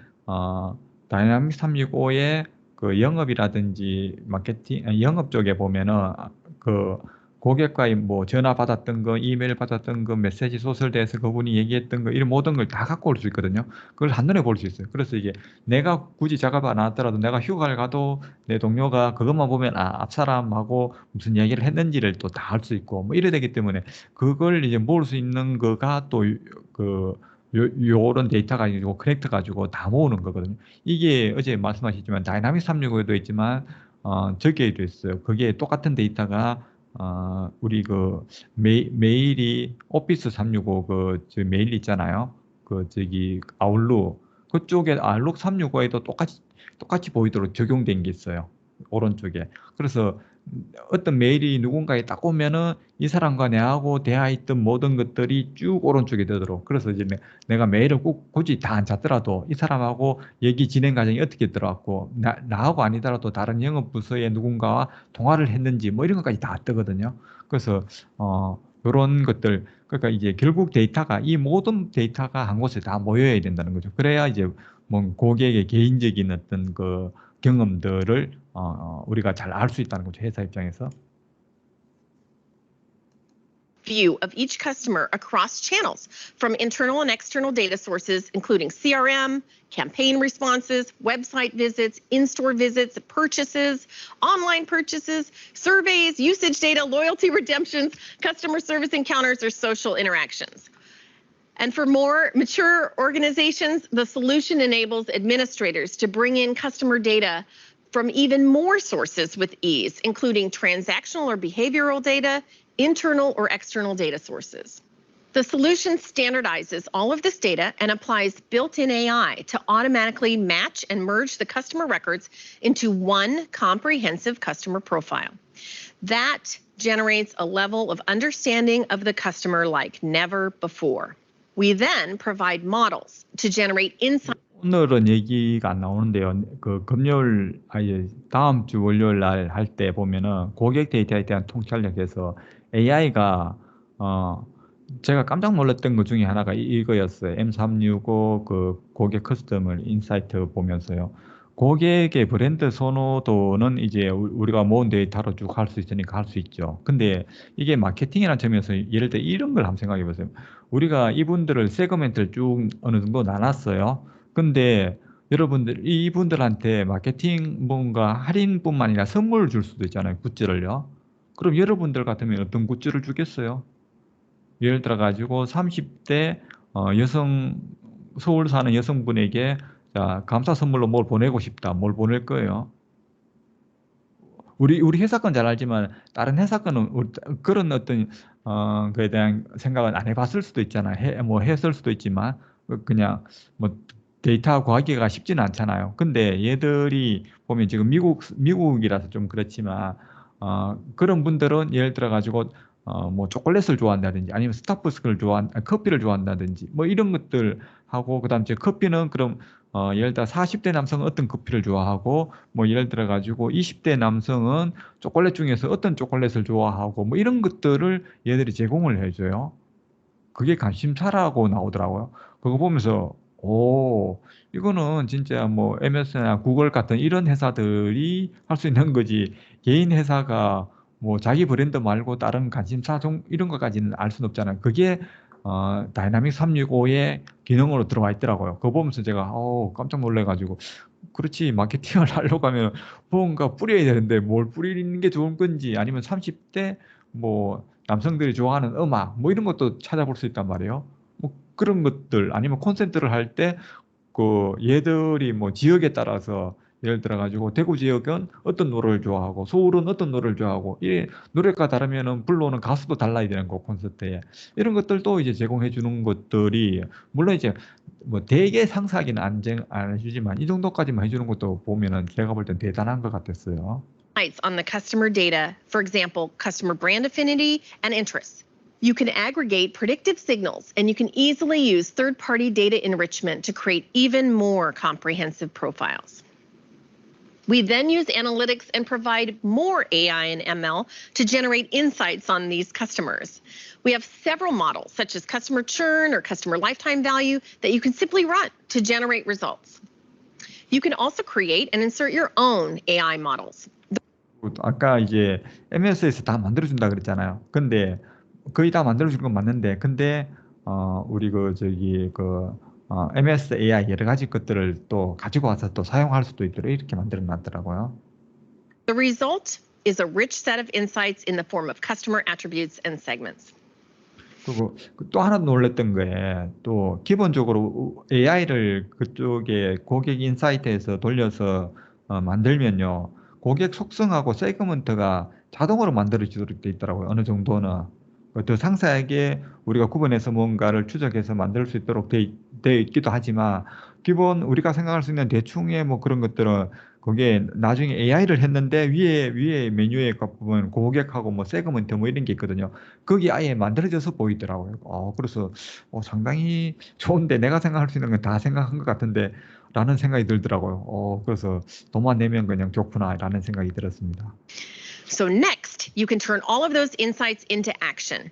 [SPEAKER 1] 다이나믹 365의 그 영업이라든지 마케팅, 영업 쪽에 보면은 그 고객과의 뭐 전화 받았던 거, 이메일 받았던 거, 메시지 소설대에서 그분이 얘기했던 거, 이런 모든 걸 다 갖고 올 수 있거든요. 그걸 한눈에 볼 수 있어요. 그래서 이게 내가 굳이 작업 안 하더라도 내가 휴가를 가도 내 동료가 그것만 보면 앞사람하고 무슨 얘기를 했는지를 또 다 알 수 있고 뭐 이래 되기 때문에 그걸 이제 모을 수 있는 거가 또 요런 데이터가 가지고 커넥트 가지고 다 모으는 거거든요. 이게 어제 말씀하셨지만 다이나믹 365에도 있지만 저기에도 있어요. 그게 똑같은 데이터가 우리 그 메일이 오피스 365 저 메일 있잖아요. 저기 아웃룩 그쪽에 아웃룩 365에도 똑같이 보이도록 적용된 게 있어요. 오른쪽에. 그래서 어떤 메일이 누군가에 딱 오면은 이 사람과 내하고 대화했던 모든 것들이 쭉 오른쪽에 되도록. 그래서 이제 내가 메일을 꼭 굳이 다 안 찾더라도 이 사람하고 얘기 진행 과정이 어떻게 들어갔고 나하고 아니더라도 다른 영업 부서의 누군가와 통화를 했는지 뭐 이런 것까지 다 뜨거든요. 그래서 이런 것들 그러니까 이제 결국 데이터가 이 모든 데이터가 한 곳에 다 모여야 된다는 거죠. 그래야 이제 뭐 고객의 개인적인 어떤 그 경험들을 우리가 잘 알 수 있다는 거죠. 회사 입장에서.
[SPEAKER 3] View of each customer across channels from internal and external data sources, including CRM, campaign responses, website visits, in-store visits, purchases, online purchases, surveys, usage data, loyalty redemptions, customer service encounters, or social interactions. And for more mature organizations, the solution enables administrators to bring in customer data from even more sources with ease, including transactional or behavioral data, internal or external data sources. The solution standardizes all of this data and applies built-in AI to automatically match and merge the customer records into one comprehensive customer profile. That generates a level of understanding of the customer like never before. We then provide models to generate insights.
[SPEAKER 1] 오늘은 얘기가 안 나오는데요. 그 금요일, 다음 주 월요일 날 할 때 보면은 고객 데이터에 대한 통찰력에서 AI가, 제가 깜짝 놀랐던 것 중에 하나가 이거였어요. M365 그 고객 커스터머 인사이트 보면서요. 고객의 브랜드 선호도는 이제 우리가 모은 데이터로 쭉 할 수 있으니까 할 수 있죠. 근데 이게 마케팅이라는 점에서 예를 들어 이런 걸 한번 생각해 보세요. 우리가 이분들을 세그멘트를 쭉 어느 정도 나눴어요. 근데 여러분들 이분들한테 마케팅 뭔가 할인뿐만 아니라 선물을 줄 수도 있잖아요. 굿즈를요. 그럼 여러분들 같으면 어떤 굿즈를 주겠어요? 예를 들어 가지고 30대 여성 서울 사는 여성분에게 자, 감사 선물로 뭘 보내고 싶다. 뭘 보낼 거예요? 우리 회사 건 잘 알지만 다른 회사 거는 그런 어떤 그에 대한 생각은 안 해봤을 수도 있잖아요. 뭐 했을 수도 있지만 그냥 뭐 데이터 구하기가 쉽지는 않잖아요. 근데 얘들이 보면 지금 미국이라서 좀 그렇지만 그런 분들은 예를 들어 가지고 뭐 초콜릿을 좋아한다든지 아니면 스타벅스를 커피를 좋아한다든지 뭐 이런 것들 하고 그다음 이제 커피는 그럼 예를 들어 40대 남성은 어떤 커피를 좋아하고 뭐 예를 들어 가지고 20대 남성은 초콜릿 중에서 어떤 초콜릿을 좋아하고 뭐 이런 것들을 얘들이 제공을 해줘요. 그게 관심사라고 나오더라고요. 그거 보면서 오 이거는 진짜 뭐 MS나 구글 같은 이런 회사들이 할 수 있는 거지 개인 회사가 뭐 자기 브랜드 말고 다른 관심사 이런 것까지는 알 수는 없잖아요. 그게 다이나믹 365의 기능으로 들어와 있더라고요. 그거 보면서 제가 깜짝 놀래가지고 그렇지 마케팅을 하려고 하면 뭔가 뿌려야 되는데 뭘 뿌리는 게 좋은 건지 아니면 30대 뭐 남성들이 좋아하는 음악 뭐 이런 것도 찾아볼 수 있단 말이에요. 뭐 그런 것들 아니면 콘서트를 할 때 그 얘들이 뭐 지역에 따라서 예를 들어 가지고 대구 지역은 어떤 노래를 좋아하고 서울은 어떤 노래를 좋아하고 이 노래가 다르면은 불러오는 가수도 달라야 되는 거 콘서트에 이런 것들도 이제 제공해 주는 것들이 물론 이제 뭐 되게 상세하게는 안 해주지만 이 정도까지만 해주는 것도 보면은 제가 볼 땐 대단한 것 같았어요.
[SPEAKER 3] On the customer data, for example, customer brand affinity and interests. You can aggregate predictive signals and you can easily use third-party data enrichment to create even more comprehensive profiles. We then use analytics and provide more AI and ML to generate insights on these customers. We have several models, such as customer churn or customer lifetime value, that you can simply run to generate results. You can also create and insert your own AI models.
[SPEAKER 1] 아까 이제 MS에서 다 만들어준다 그랬잖아요. 근데 거의 다 만들어준 건 맞는데, 근데 우리 MS AI 여러 가지 것들을 또 가지고 와서 또 사용할 수도 있도록 이렇게 만들어 놨더라고요.
[SPEAKER 3] The result is a rich set of insights in the form of customer attributes and segments.
[SPEAKER 1] 그리고 또 하나 놀랬던 거에 또 기본적으로 AI를 그쪽에 고객 인사이트에서 돌려서 만들면요. 고객 속성하고 세그먼트가 자동으로 만들어지도록 돼 있더라고요. 어느 정도는. 더 상세하게 우리가 구분해서 뭔가를 추적해서 만들 수 있도록 돼 있기도 하지만 기본 우리가 생각할 수 있는 대충의 뭐 그런 것들은 그게 나중에 AI를 했는데 위에 메뉴에 보면 고객하고 뭐 세그먼트 뭐 이런 게 있거든요. 거기 아예 만들어져서 보이더라고요. 그래서 상당히 좋은데 내가 생각할 수 있는 건 다 생각한 것 같은데 라는 생각이 들더라고요. 그래서 돈만 내면 그냥 좋구나 라는 생각이 들었습니다.
[SPEAKER 3] So next, you can turn all of those insights into action.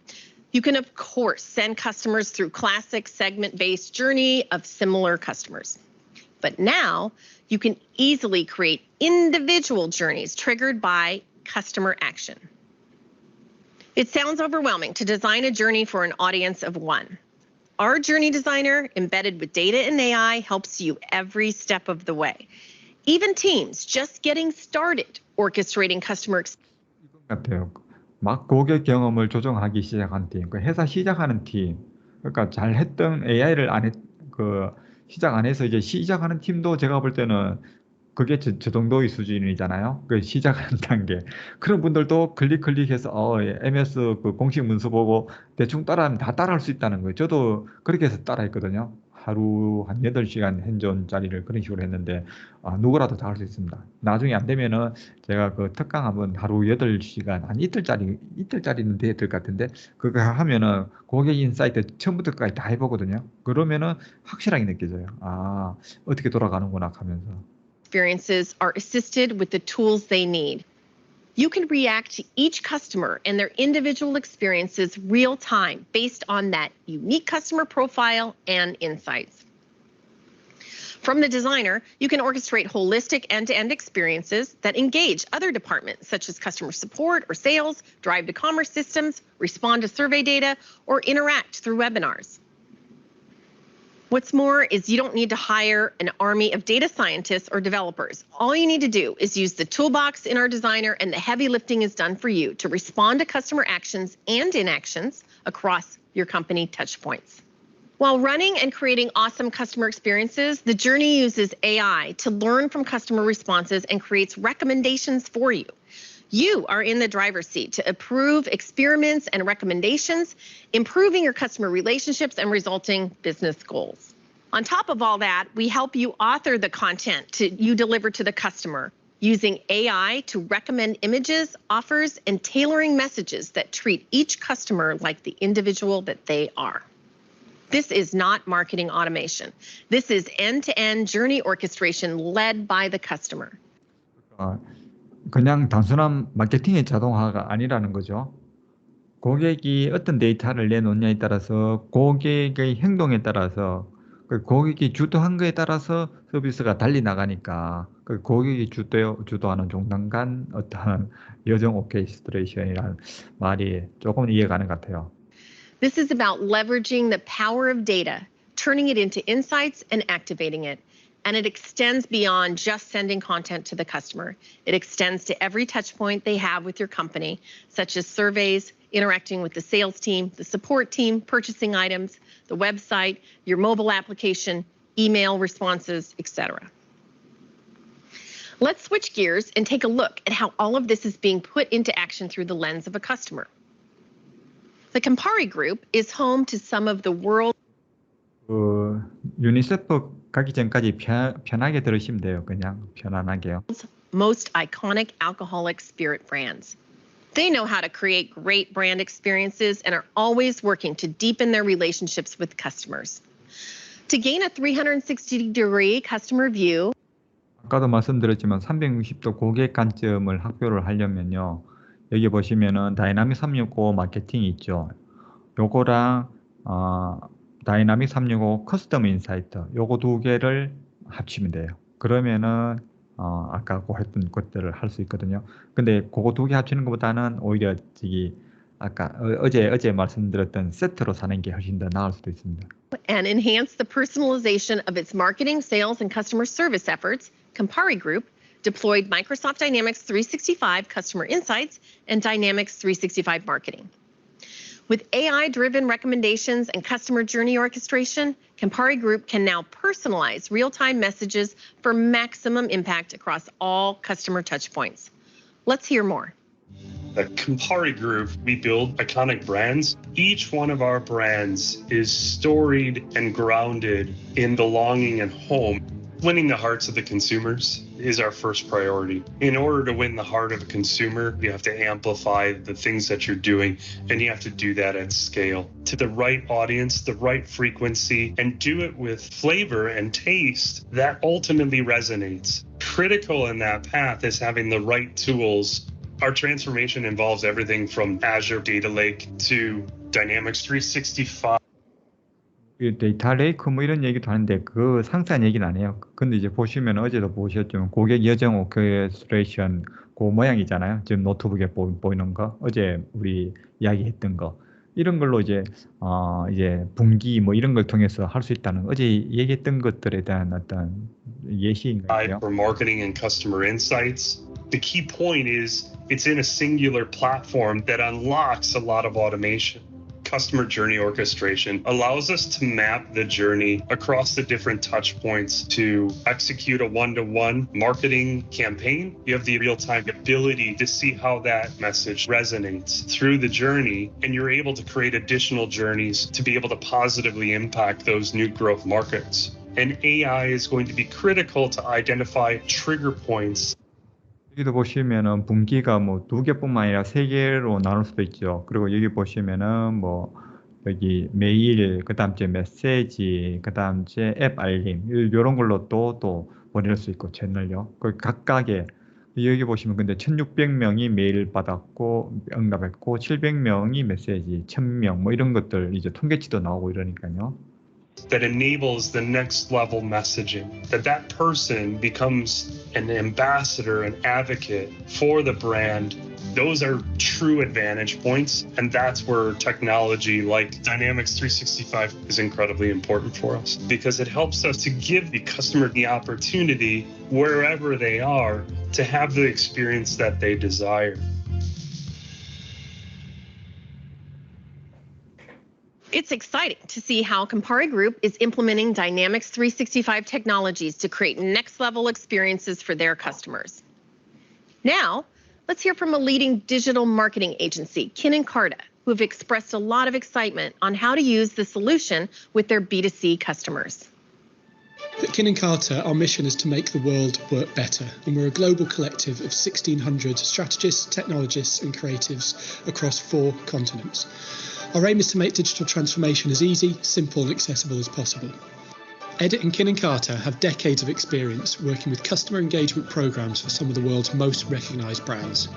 [SPEAKER 3] You can, of course, send customers through classic segment-based journey of similar customers. But now you can easily create individual journeys triggered by customer action. It sounds overwhelming to design a journey for an audience of one. Our journey designer, embedded with data and AI, helps you every step of the way. Even teams just getting started orchestrating customer experience.
[SPEAKER 1] 같아요. 막 고객 경험을 조정하기 시작한 팀, 그 회사 시작하는 팀, 그러니까 잘 했던 AI를 시작 안 해서 이제 시작하는 팀도 제가 볼 때는 그게 저 정도의 수준이잖아요. 그 시작하는 단계. 그런 분들도 클릭해서 MS 그 공식 문서 보고 대충 따라하면 다 따라할 수 있다는 거예요. 저도 그렇게 해서 따라했거든요. 하루 한 8시간 핸즈온짜리를 그런 식으로 했는데 누구라도 다 할 수 있습니다. 나중에 안 되면은 제가 그 특강 한번 하루 8시간 한 이틀짜리는 돼야 될 것 같은데 그거 하면은 고객 인사이트 처음부터까지 다 해보거든요. 그러면은 확실하게 느껴져요. 어떻게 돌아가는구나 하면서.
[SPEAKER 3] Experiences are assisted with the tools they need. You can react to each customer and their individual experiences real time based on that unique customer profile and insights. From the designer, you can orchestrate holistic end-to-end experiences that engage other departments such as customer support or sales, drive to commerce systems, respond to survey data, or interact through webinars. What's more is you don't need to hire an army of data scientists or developers. All you need to do is use the toolbox in our designer and the heavy lifting is done for you to respond to customer actions and inactions across your company touchpoints. While running and creating awesome customer experiences, the journey uses AI to learn from customer responses and creates recommendations for you. You are in the driver's seat to approve experiments and recommendations, improving your customer relationships and resulting business goals. On top of all that, we help you author the content you deliver to the customer using AI to recommend images, offers, and tailoring messages that treat each customer like the individual that they are. This is not marketing automation. This is end-to-end journey orchestration led by the customer.
[SPEAKER 1] 그냥 단순한 마케팅의 자동화가 아니라는 거죠. 고객이 어떤 데이터를 내놓냐에 따라서 고객의 행동에 따라서 그 고객이 주도한 거에 따라서 서비스가 달리 나가니까 그 고객이 주도하는 종단 어떤 여정 오케스트레이션이라는 말이 조금 이해가는 것 같아요.
[SPEAKER 3] This is about leveraging the power of data, turning it into insights and activating it. And it extends beyond just sending content to the customer. It extends to every touch point they have with your company, such as surveys, interacting with the sales team, the support team, purchasing items, the website, your mobile application, email responses, etc. Let's switch gears and take a look at how all of this is being put into action through the lens of a customer. The Campari Group is home to some of the world's
[SPEAKER 1] 유니세프 가기 전까지 편하게 들으시면 돼요. 그냥 편안하게요.
[SPEAKER 3] most iconic alcoholic spirit brands. They know how to create great brand experiences and are always working to deepen their relationships with customers. To gain a 360-degree customer view,
[SPEAKER 1] 아까도 말씀드렸지만 360도 고객 관점을 확보를 하려면요. 여기 보시면은 다이나믹 365 마케팅이 있죠. 요거랑 다이나믹 365 커스텀 인사이트 요거 두 개를 합치면 돼요. 그러면은 아까 그 했던 것들을 할 수 있거든요. 근데 그거 두 개 합치는 것보다는 오히려 아까 어제 말씀드렸던 세트로 사는 게 훨씬 더 나을 수도 있습니다.
[SPEAKER 3] And enhance the personalization of its marketing, sales, and customer service efforts, Campari Group deployed Microsoft Dynamics 365 Customer Insights and Dynamics 365 Marketing. With AI-driven recommendations and customer journey orchestration, Campari Group can now personalize real-time messages for maximum impact across all customer touchpoints. Let's hear more.
[SPEAKER 4] The Campari Group, we build iconic brands. Each one of our brands is storied and grounded in belonging and home. Winning the hearts of the consumers is our first priority. In order to win the heart of a consumer, you have to amplify the things that you're doing, and you have to do that at scale to the right audience, the right frequency, and do it with flavor and taste that ultimately resonates. Critical in that path is having the right tools. Our transformation involves everything from Azure Data Lake to Dynamics 365.
[SPEAKER 1] 데이터 레이크 뭐 이런 얘기도 하는데 그 상세한 얘기는 안 해요. 근데 이제 보시면 어제도 보셨지만 고객 여정 오케스트레이션 그 모양이잖아요. 지금 노트북에 보이는 거. 어제 우리 이야기했던 거. 이런 걸로 이제 분기 뭐 이런 걸 통해서 할 수 있다는 어제 얘기했던 것들에 대한 어떤 예시인가요?
[SPEAKER 4] For marketing and customer insights. The key point is it's in a singular platform that unlocks a lot of automation. Customer journey orchestration allows us to map the journey across the different touch points to execute a one-to-one marketing campaign. You have the real-time ability to see how that message resonates through the journey, and you're able to create additional journeys to be able to positively impact those new growth markets. And AI is going to be critical to identify trigger points.
[SPEAKER 1] 여기도 보시면은 분기가 뭐 2개뿐만 아니라 3개로 나눌 수도 있죠. 그리고 여기 보시면은 뭐 여기 메일, 그다음 제 메시지, 그다음 제 앱 알림 이런 걸로 또 보낼 수 있고 채널요. 그 각각의 여기 보시면 근데 1,600명이 메일 받았고 응답했고 700명이 메시지, 1,000명 뭐 이런 것들 이제 통계치도 나오고 이러니까요.
[SPEAKER 4] That enables the next level messaging, that person becomes an ambassador, an advocate for the brand. Those are true advantage points, and that's where technology like Dynamics 365 is incredibly important for us because it helps us to give the customer the opportunity wherever they are to have the experience that they desire.
[SPEAKER 3] It's exciting to see how Campari Group is implementing Dynamics 365 technologies to create next-level experiences for their customers. Now, let's hear from a leading digital marketing agency, Kin + Carta, who have expressed a lot of excitement on how to use the solution with their B2C customers.
[SPEAKER 5] At Kin + Carta, our mission is to make the world work better, and we're a global collective of 1,600 strategists, technologists, and creatives across 4 continents. Our aim is to make digital transformation as easy, simple, and accessible as possible. Edit and Kin + Carta have decades of experience working with customer engagement programs for some of the world's most recognized brands.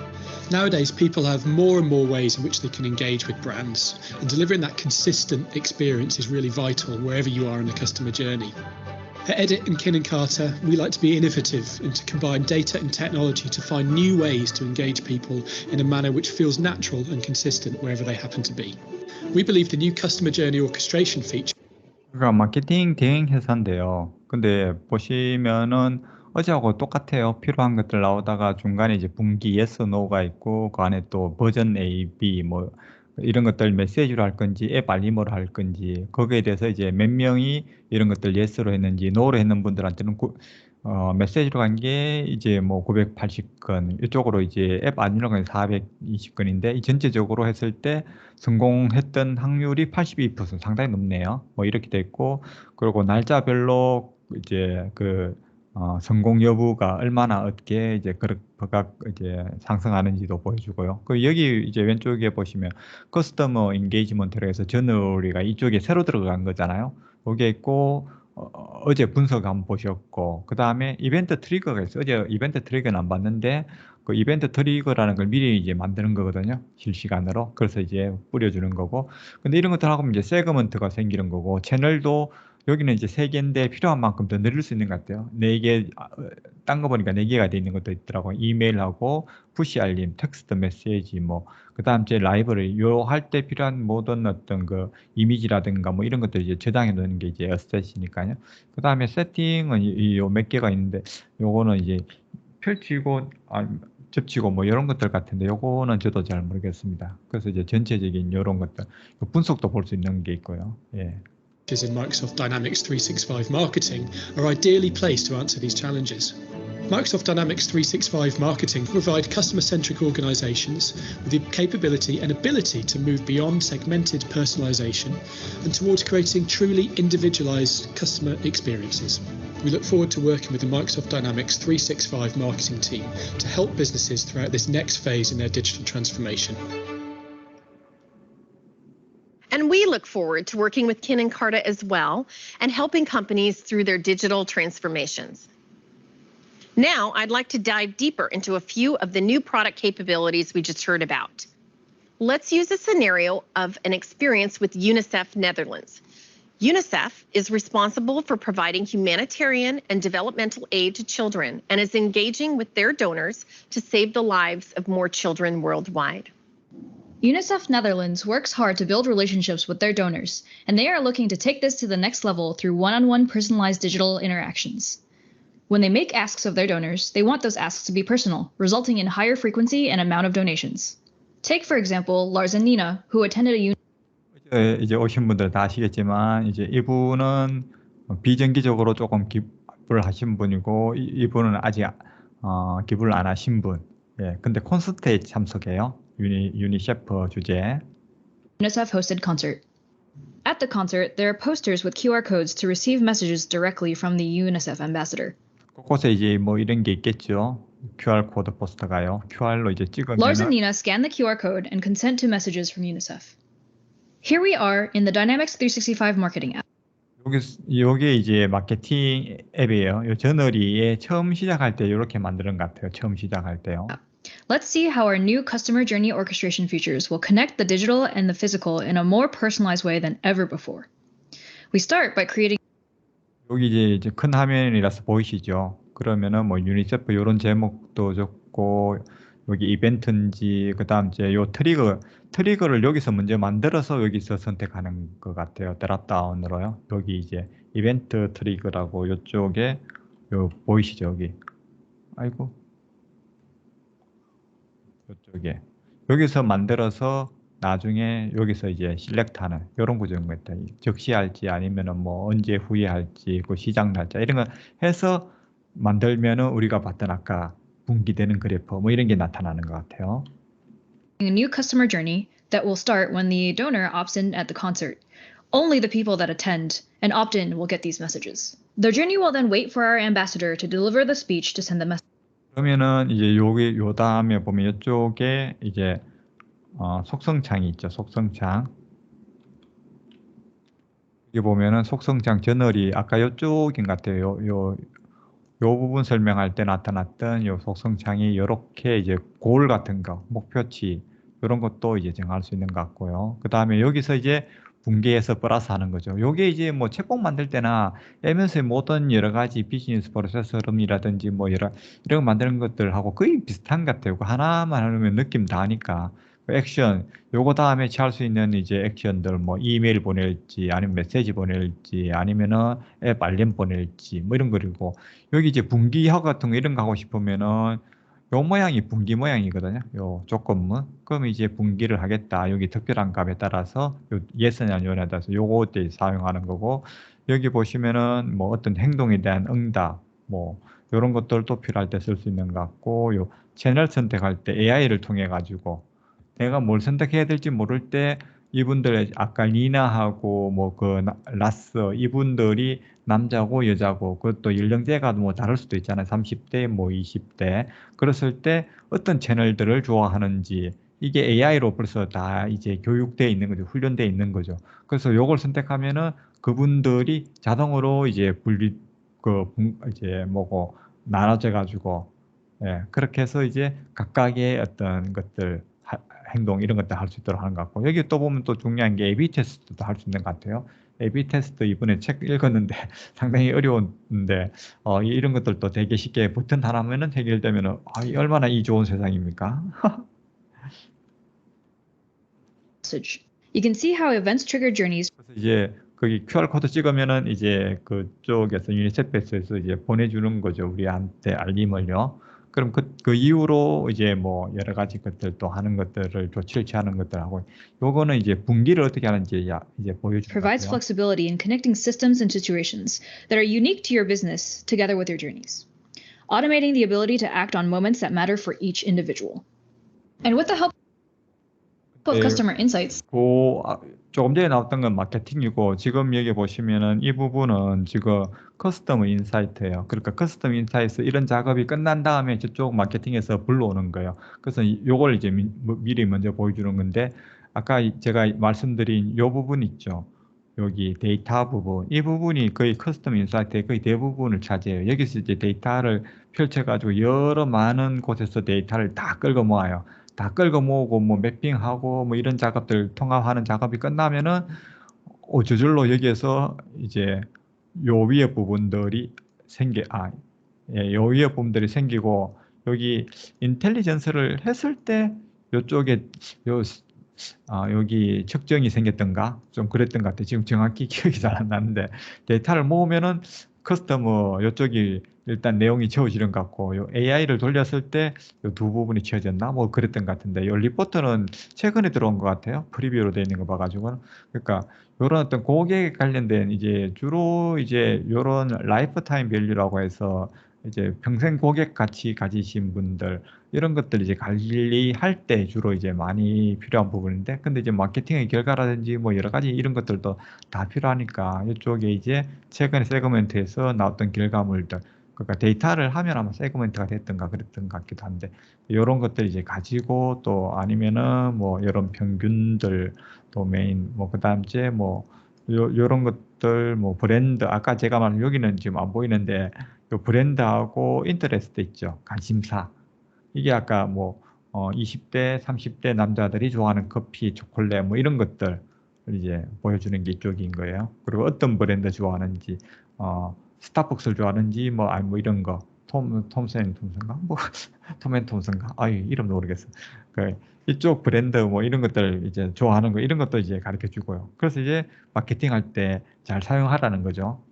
[SPEAKER 5] Nowadays, people have more and more ways in which they can engage with brands, and delivering that consistent experience is really vital wherever you are in the customer journey. At Edit and Kin + Carta, we like to be innovative and to combine data and technology to find new ways to engage people in a manner which feels natural and consistent wherever they happen to be. We believe the new customer journey orchestration feature.
[SPEAKER 1] 그러니까 마케팅 대행 회사인데요. 근데 보시면은 어제하고 똑같아요. 필요한 것들 나오다가 중간에 이제 분기 yes, no가 있고 그 안에 또 버전 A, B 뭐 이런 것들 메시지로 할 건지 앱 알림으로 할 건지 거기에 대해서 이제 몇 명이 이런 것들 yes로 했는지 no로 했는 분들한테는 메시지로 간 게 이제 뭐 980건 이쪽으로 이제 앱 알림으로 간 420건인데 이 전체적으로 했을 때 성공했던 확률이 82% 상당히 높네요. 뭐 이렇게 돼 있고 그리고 날짜별로 이제 성공 여부가 얼마나 어떻게 이제 각각 이제 상승하는지도 보여주고요. 그 여기 이제 왼쪽에 보시면 커스터머 인게이지먼트로 해서 저널리가 이쪽에 새로 들어간 거잖아요. 여기에 있고 어제 분석 한번 보셨고 그 다음에 이벤트 트리거가 있어요. 어제 이벤트 트리거는 안 봤는데 그 이벤트 트리거라는 걸 미리 이제 만드는 거거든요. 실시간으로. 그래서 이제 뿌려주는 거고. 근데 이런 것들 하고 이제 세그먼트가 생기는 거고 채널도 여기는 이제 3개인데 필요한 만큼 더 늘릴 수 있는 것 같아요. 4개, 딴 거 보니까 4개가 돼 있는 것도 있더라고요. 이메일하고 푸시 알림, 텍스트 메시지, 뭐, 그 다음 제 라이브러리, 요 할 때 필요한 모든 어떤 그 이미지라든가 뭐 이런 것들 이제 저장해 놓는 게 이제 어셋이니까요. 그 다음에 세팅은 요 몇 개가 있는데, 요거는 이제 펼치고, 접치고 뭐 이런 것들 같은데 요거는 저도 잘 모르겠습니다. 그래서 이제 전체적인 요런 것들, 분석도 볼 수 있는 게 있고요. 예.
[SPEAKER 5] In Microsoft Dynamics 365 Marketing are ideally placed to answer these challenges. Microsoft Dynamics 365 Marketing provide customer-centric organizations with the capability and ability to move beyond segmented personalization and towards creating truly individualized customer experiences. We look forward to working with the Microsoft Dynamics 365 marketing team to help businesses throughout this next phase in their digital transformation.
[SPEAKER 3] And we look forward to working with Kin and Carta as well and helping companies through their digital transformations. Now, I'd like to dive deeper into a few of the new product capabilities we just heard about. Let's use a scenario of an experience with UNICEF Netherlands. UNICEF is responsible for providing humanitarian and developmental aid to children and is engaging with their donors to save the lives of more children worldwide.
[SPEAKER 6] UNICEF Netherlands works hard to build relationships with their donors, and they are looking to take this to the next level through one-on-one personalized digital interactions. When they make asks of their donors, they want those asks to be personal, resulting in higher frequency and amount of donations. Take, for example, Lars and Nina, who attended a
[SPEAKER 1] 이제 오신 분들 다 아시겠지만 이제 이분은 비정기적으로 조금 기부를 하신 분이고 이분은 아직 기부를 안 하신 분. 예, 근데 콘서트에 참석해요. 유니세프 주제.
[SPEAKER 6] UNICEF-hosted concert. At the concert, there are posters with QR codes to receive messages directly from the UNICEF ambassador.
[SPEAKER 1] 곳곳에 이제 뭐 이런 게 있겠죠. QR 코드 포스터가요. QR로 이제
[SPEAKER 6] Lars
[SPEAKER 1] 찍으면
[SPEAKER 6] and Nina scan the QR code and consent to messages from UNICEF. Here we are in the Dynamics 365 marketing app.
[SPEAKER 1] 요게 이제 마케팅 앱이에요. 요 저너리에 처음 시작할 때 이렇게 만드는 것 같아요. 처음 시작할 때요.
[SPEAKER 6] Let's see how our new customer journey orchestration features will connect the digital and the physical in a more personalized way than ever before. We start by creating
[SPEAKER 1] 여기 이제 큰 화면이라서 보이시죠? 그러면은 뭐 유니세프 이런 제목도 적고 여기 이벤트인지 그다음 이제 요 트리거를 여기서 먼저 만들어서 여기서 선택하는 것 같아요. 드랍다운으로요. 여기 이제 이벤트 트리거라고 요쪽에 요 보이시죠? 여기. 아이고. 요쪽에. 여기서 만들어서 나중에 여기서 이제 실렉트하는 이런 구조인 것 같아요. 적시할지 아니면은 뭐 언제 후회할지 그 시작 날짜 이런 거 해서 만들면은 우리가 봤던 아까 분기되는 그래프 뭐 이런 게 나타나는 것 같아요.
[SPEAKER 6] a new customer journey that will start when the donor opts in at the concert. Only the people that attend and opt in will get these messages. The journey will then wait for our ambassador to deliver the speech to send the message.
[SPEAKER 1] 그러면은 이제 여기 요 다음에 보면 이쪽에 이제 속성창이 있죠. 속성창. 여기 보면은 속성창 저널이 아까 요쪽인 것 같아요. 요 부분 설명할 때 나타났던 요 속성창이 이렇게 이제 골 같은 거, 목표치 이런 것도 이제 정할 수 있는 것 같고요. 그 다음에 여기서 이제 분개해서 플러스 하는 거죠. 요게 이제 뭐 책봉 만들 때나 MS의 모든 여러 가지 비즈니스 프로세스 흐름이라든지 뭐 이런 거 만드는 것들하고 거의 비슷한 것 같아요. 하나만 하면 느낌 다 아니까. 액션, 요거 다음에 취할 수 있는 이제 액션들, 뭐 이메일 보낼지, 아니면 메시지 보낼지, 아니면은 앱 알림 보낼지, 뭐 이런 거리고, 여기 이제 분기하고 같은 거 이런 거 하고 싶으면은 요 모양이 분기 모양이거든요. 요 조건문. 그럼 이제 분기를 하겠다. 여기 특별한 값에 따라서 요 예스냐 노에 따라서 요거 때 사용하는 거고, 여기 보시면은 뭐 어떤 행동에 대한 응답, 뭐 요런 것들도 필요할 때 쓸 수 있는 것 같고, 요 채널 선택할 때 AI를 통해 가지고 내가 뭘 선택해야 될지 모를 때 이분들 아까 리나하고 뭐 그 라스 이분들이 남자고 여자고 그것도 연령대가 뭐 다를 수도 있잖아요. 30대 뭐 20대 그랬을 때 어떤 채널들을 좋아하는지 이게 AI로 벌써 다 이제 교육돼 있는 거죠. 훈련돼 있는 거죠. 그래서 요걸 선택하면은 그분들이 자동으로 이제 이제 뭐고 나눠져 가지고 예, 그렇게 해서 이제 각각의 어떤 것들 행동 이런 것들 할 수 있도록 하는 것 같고 여기 또 보면 또 중요한 게 A/B 테스트도 할 수 있는 것 같아요. A/B 테스트 이번에 책 읽었는데 상당히 어려운데 이런 것들도 되게 쉽게 버튼 하나면은 해결되면은 얼마나 이 좋은 세상입니까?
[SPEAKER 6] message. You can see how events trigger journeys
[SPEAKER 1] 그래서 이제 거기 QR 코드 찍으면은 이제 그쪽에서 유니세프에서 이제 보내주는 거죠. 우리한테 알림을요. 그럼 그 이후로 이제 뭐 여러 가지 것들 또 하는 것들을 조치를 취하는 것들하고 요거는 이제 분기를 어떻게 하는지 이제 보여주는
[SPEAKER 6] provides
[SPEAKER 1] 거고요.
[SPEAKER 6] flexibility in connecting systems and situations that are unique to your business together with your journeys, automating the ability to act on moments that matter for each individual. And with the help of
[SPEAKER 1] 네.
[SPEAKER 6] customer insights,
[SPEAKER 1] 조금 전에 나왔던 건 마케팅이고 지금 여기 보시면은 이 부분은 지금 커스터머 인사이트예요. 그러니까 커스터머 인사이트 이런 작업이 끝난 다음에 저쪽 마케팅에서 불러오는 거예요. 그래서 요걸 이제 미리 먼저 보여주는 건데 아까 제가 말씀드린 요 부분 있죠. 여기 데이터 부분, 이 부분이 거의 커스터머 인사이트의 거의 대부분을 차지해요. 여기서 이제 데이터를 펼쳐가지고 여러 많은 곳에서 데이터를 다 끌고 모아요. 다 끌고 모으고 뭐 매핑하고 뭐 이런 작업들 통합하는 작업이 끝나면은 저절로 여기에서 이제 요 위에 부분들이 요 위에 부분들이 생기고 여기 인텔리전스를 했을 때 요쪽에 여기 측정이 생겼던가 좀 그랬던 것 같아요. 지금 정확히 기억이 잘 안 나는데 데이터를 모으면은 커스터머 요쪽이 일단 내용이 채워지는 것 같고 요 AI를 돌렸을 때 요 두 부분이 채워졌나 뭐 그랬던 것 같은데 요 리포트는 최근에 들어온 것 같아요. 프리뷰로 되어 있는 거 봐가지고는. 그러니까 요런 어떤 고객에 관련된 이제 주로 이제 요런 라이프타임 밸류라고 해서 이제 평생 고객 가치 가지신 분들 이런 것들 이제 관리할 때 주로 이제 많이 필요한 부분인데 근데 이제 마케팅의 결과라든지 뭐 여러 가지 이런 것들도 다 필요하니까 이쪽에 이제 최근에 세그멘트에서 나왔던 결과물들 그러니까 데이터를 하면 아마 세그멘트가 됐던가 그랬던 것 같기도 한데 이런 것들 이제 가지고 또 아니면은 뭐 이런 평균들 도메인 뭐 그다음 이제 뭐 요런 것들 뭐 브랜드 아까 제가 말한 여기는 지금 안 보이는데 요 브랜드하고 인터레스트 있죠. 관심사. 이게 아까 뭐 20대, 30대 남자들이 좋아하는 커피, 초콜릿 뭐 이런 것들 이제 보여주는 게 이쪽인 거예요. 그리고 어떤 브랜드 좋아하는지 스타벅스를 좋아하는지 뭐 이런 거 톰앤톰슨가 뭐 톰앤톰슨가 이름도 모르겠어. 이쪽 브랜드 뭐 이런 것들 이제 좋아하는 거 이런 것도 이제 가르쳐 주고요. 그래서 이제 마케팅할 때 잘 사용하라는 거죠.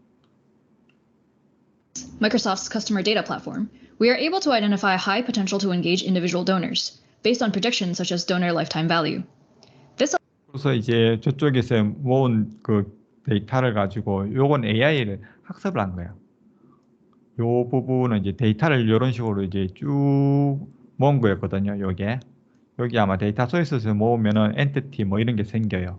[SPEAKER 6] Microsoft's customer data platform, we are able to identify high potential to engage individual donors based on predictions such as donor lifetime value.
[SPEAKER 1] 그래서 이제 저쪽에서 모은 그 데이터를 가지고 요건 AI를 학습을 한 거예요. 요 부분은 이제 데이터를 이런 식으로 이제 쭉 모은 거였거든요. 여기 아마 데이터 소스에서 모으면은 엔티티 뭐 이런 게 생겨요.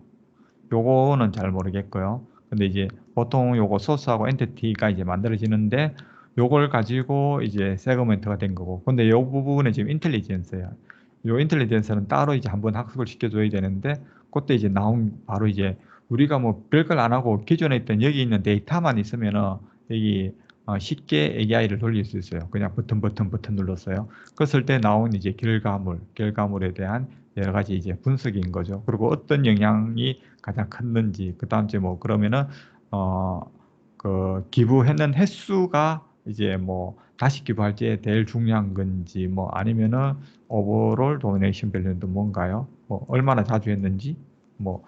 [SPEAKER 1] 요거는 잘 모르겠고요. 근데 이제 보통 요거 소스하고 엔티티가 이제 만들어지는데 요걸 가지고 이제 세그멘트가 된 거고. 근데 요 부분은 지금 인텔리전스예요. 요 인텔리전스는 따로 이제 한번 학습을 시켜줘야 되는데 그때 이제 나온 바로 이제 우리가 뭐 별걸 안 하고 기존에 있던 여기 있는 데이터만 있으면은 여기 쉽게 AI를 돌릴 수 있어요. 그냥 버튼 눌렀어요. 그랬을 때 나온 이제 결과물에 대한 여러 가지 이제 분석인 거죠. 그리고 어떤 영향이 가장 컸는지, 그 다음 이제 뭐 그러면은 그 기부했는 횟수가 이제 뭐 다시 기부할 때에 제일 중요한 건지 뭐 아니면은 오버롤 도네이션 밸류도 뭔가요? 뭐 얼마나 자주 했는지 뭐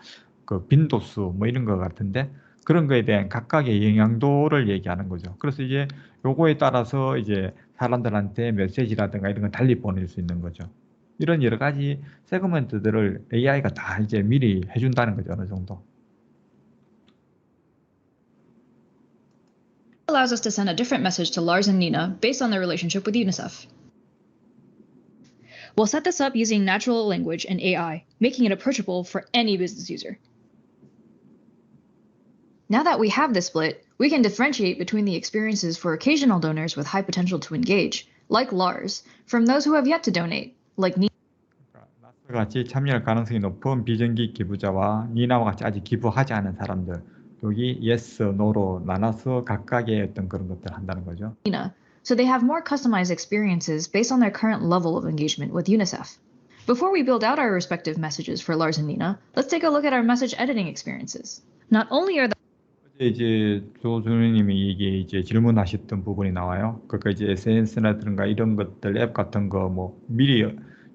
[SPEAKER 1] 그 빈도수 뭐 이런 것 같은데 그런 거에 대한 각각의 영향도를 얘기하는 거죠. 그래서 이제 요거에 따라서 이제 사람들한테 메시지라든가 이런 걸 달리 보낼 수 있는 거죠. 이런 여러 가지 세그먼트들을 AI가 다 이제 미리 해준다는 거죠, 어느 정도.
[SPEAKER 6] Allows us to send a different message to Lars and Nina based on their relationship with UNICEF. We'll set this up using natural language and AI, making it approachable for any business user. Now that we have this split, we can differentiate between the experiences for occasional donors with high potential to engage, like Lars, from those who have yet to donate, like Nina.
[SPEAKER 1] 같이 참여할 가능성이 높은 비정기 기부자와 니나와 같이 아직 기부하지 않은 사람들 여기 yes, no로 나눠서 각각의 어떤 그런 것들을 한다는 거죠.
[SPEAKER 6] So they have more customized experiences based on their current level of engagement with UNICEF. Before we build out our respective messages for Lars and Nina, let's take a look at our message editing experiences. Not only are the
[SPEAKER 1] 이제 조준희님이 이게 이제 질문하셨던 부분이 나와요. 그러니까 이제 SNS라든가 이런 것들 앱 같은 거 뭐 미리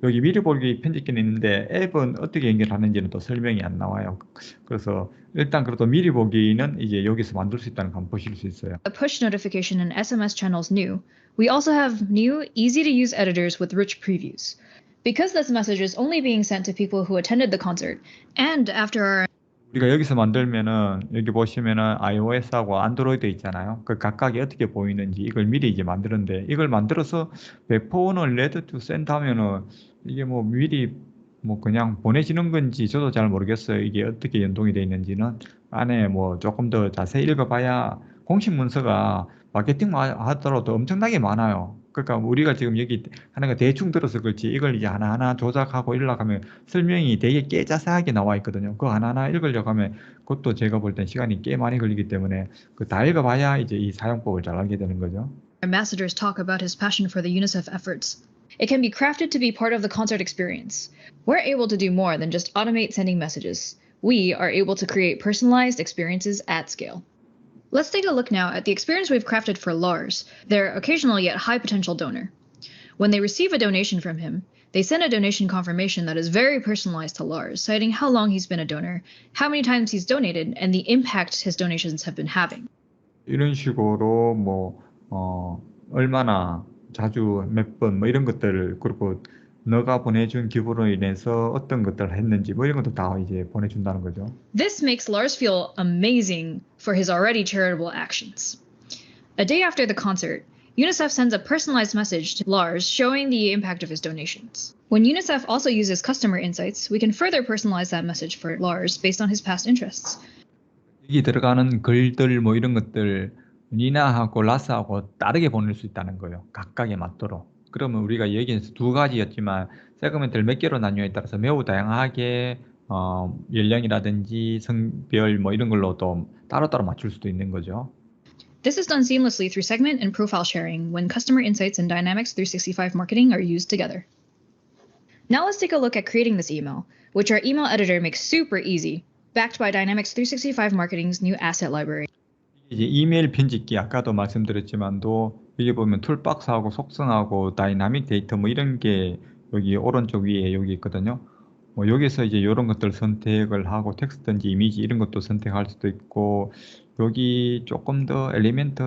[SPEAKER 1] 여기 미리 보기 편집기는 있는데 앱은 어떻게 연결하는지는 또 설명이 안 나와요. 그래서 일단 그래도 미리 보기는 이제 여기서 만들 수 있다는 거 한번 보실 수 있어요.
[SPEAKER 6] A push notification and SMS channels new, we also have new, easy-to-use editors with rich previews. Because this message is only being sent to people who attended the concert, and after our
[SPEAKER 1] 우리가 여기서 만들면은 여기 보시면은 iOS하고 안드로이드 있잖아요. 그 각각이 어떻게 보이는지 이걸 미리 이제 만드는데 이걸 만들어서 백폰을 레드 투 센드 하면은 이게 뭐 미리 뭐 그냥 보내지는 건지 저도 잘 모르겠어요. 이게 어떻게 연동이 돼 있는지는 안에 뭐 조금 더 자세히 읽어봐야 공식 문서가 마케팅만 하더라도 엄청나게 많아요. 그러니까 우리가 지금 여기 하는 거 대충 들어서 그렇지 이걸 이제 하나하나 조작하고 이러려고 하면 설명이 되게 꽤 자세하게 나와 있거든요. 그거 하나하나 읽으려고 하면 그것도 제가 볼 땐 시간이 꽤 많이 걸리기 때문에 그 다 읽어봐야 이제 이 사용법을 잘 알게 되는 거죠.
[SPEAKER 6] ambassadors talk about his passion for the UNICEF efforts, it can be crafted to be part of the concert experience. We're able to do more than just automate sending messages. We are able to create personalized experiences at scale. Let's take a look now at the experience we've crafted for Lars, their occasional yet high potential donor. When they receive a donation from him, they send a donation confirmation that is very personalized to Lars, citing how long he's been a donor, how many times he's donated, and the impact his donations have been having.
[SPEAKER 1] 이런 식으로 뭐 얼마나 자주 몇 번 뭐 이런 것들을 그리고 너가 보내준 기부로 인해서 어떤 것들을 했는지 뭐 이런 것도 다 이제 보내준다는 거죠.
[SPEAKER 6] This makes Lars feel amazing for his already charitable actions. A day after the concert, UNICEF sends a personalized message to Lars showing the impact of his donations. When UNICEF also uses customer insights, we can further personalize that message for Lars based on his past interests.
[SPEAKER 1] 여기 들어가는 글들 뭐 이런 것들 니나하고 라스하고 다르게 보낼 수 있다는 거예요. 각각에 맞도록. 그러면 우리가 여기에서 두 가지였지만 세그멘트를 몇 개로 나뉘어에 따라서 매우 다양하게 연령이라든지 성별 뭐 이런 걸로 또 따로따로 맞출 수도 있는 거죠.
[SPEAKER 6] This is done seamlessly through segment and profile sharing when customer insights and Dynamics 365 marketing are used together. Now let's take a look at creating this email, which our email editor makes super easy, backed by Dynamics 365 Marketing's new asset library.
[SPEAKER 1] 이제 이메일 편집기 아까도 말씀드렸지만도 여기 보면 툴박스하고 속성하고 다이나믹 데이터 뭐 이런 게 여기 오른쪽 위에 여기 있거든요. 뭐 여기서 이제 이런 것들 선택을 하고 텍스트인지 이미지 이런 것도 선택할 수도 있고 여기 조금 더 엘리멘트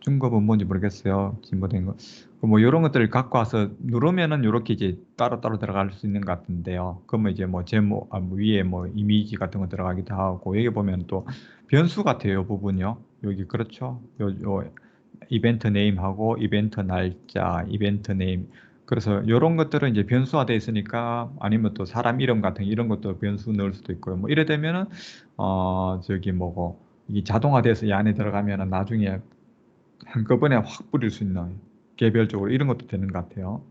[SPEAKER 1] 중급은 뭔지 모르겠어요. 진보된 거. 뭐 이런 것들을 갖고 와서 누르면은 이렇게 이제 따로따로 들어갈 수 있는 것 같은데요. 그러면 이제 뭐 제목 위에 뭐 이미지 같은 거 들어가기도 하고 여기 보면 또 변수 같아요. 이 부분이요. 여기 그렇죠. 요 이벤트 네임하고 이벤트 날짜, 이벤트 네임. 그래서 이런 것들은 이제 변수화되어 있으니까 아니면 또 사람 이름 같은 이런 것도 변수 넣을 수도 있고요. 뭐 이래 되면은 저기 뭐고 이 자동화돼서 이 안에 들어가면은 나중에 한꺼번에 확 뿌릴 수 있는 개별적으로 이런 것도 되는 것 같아요.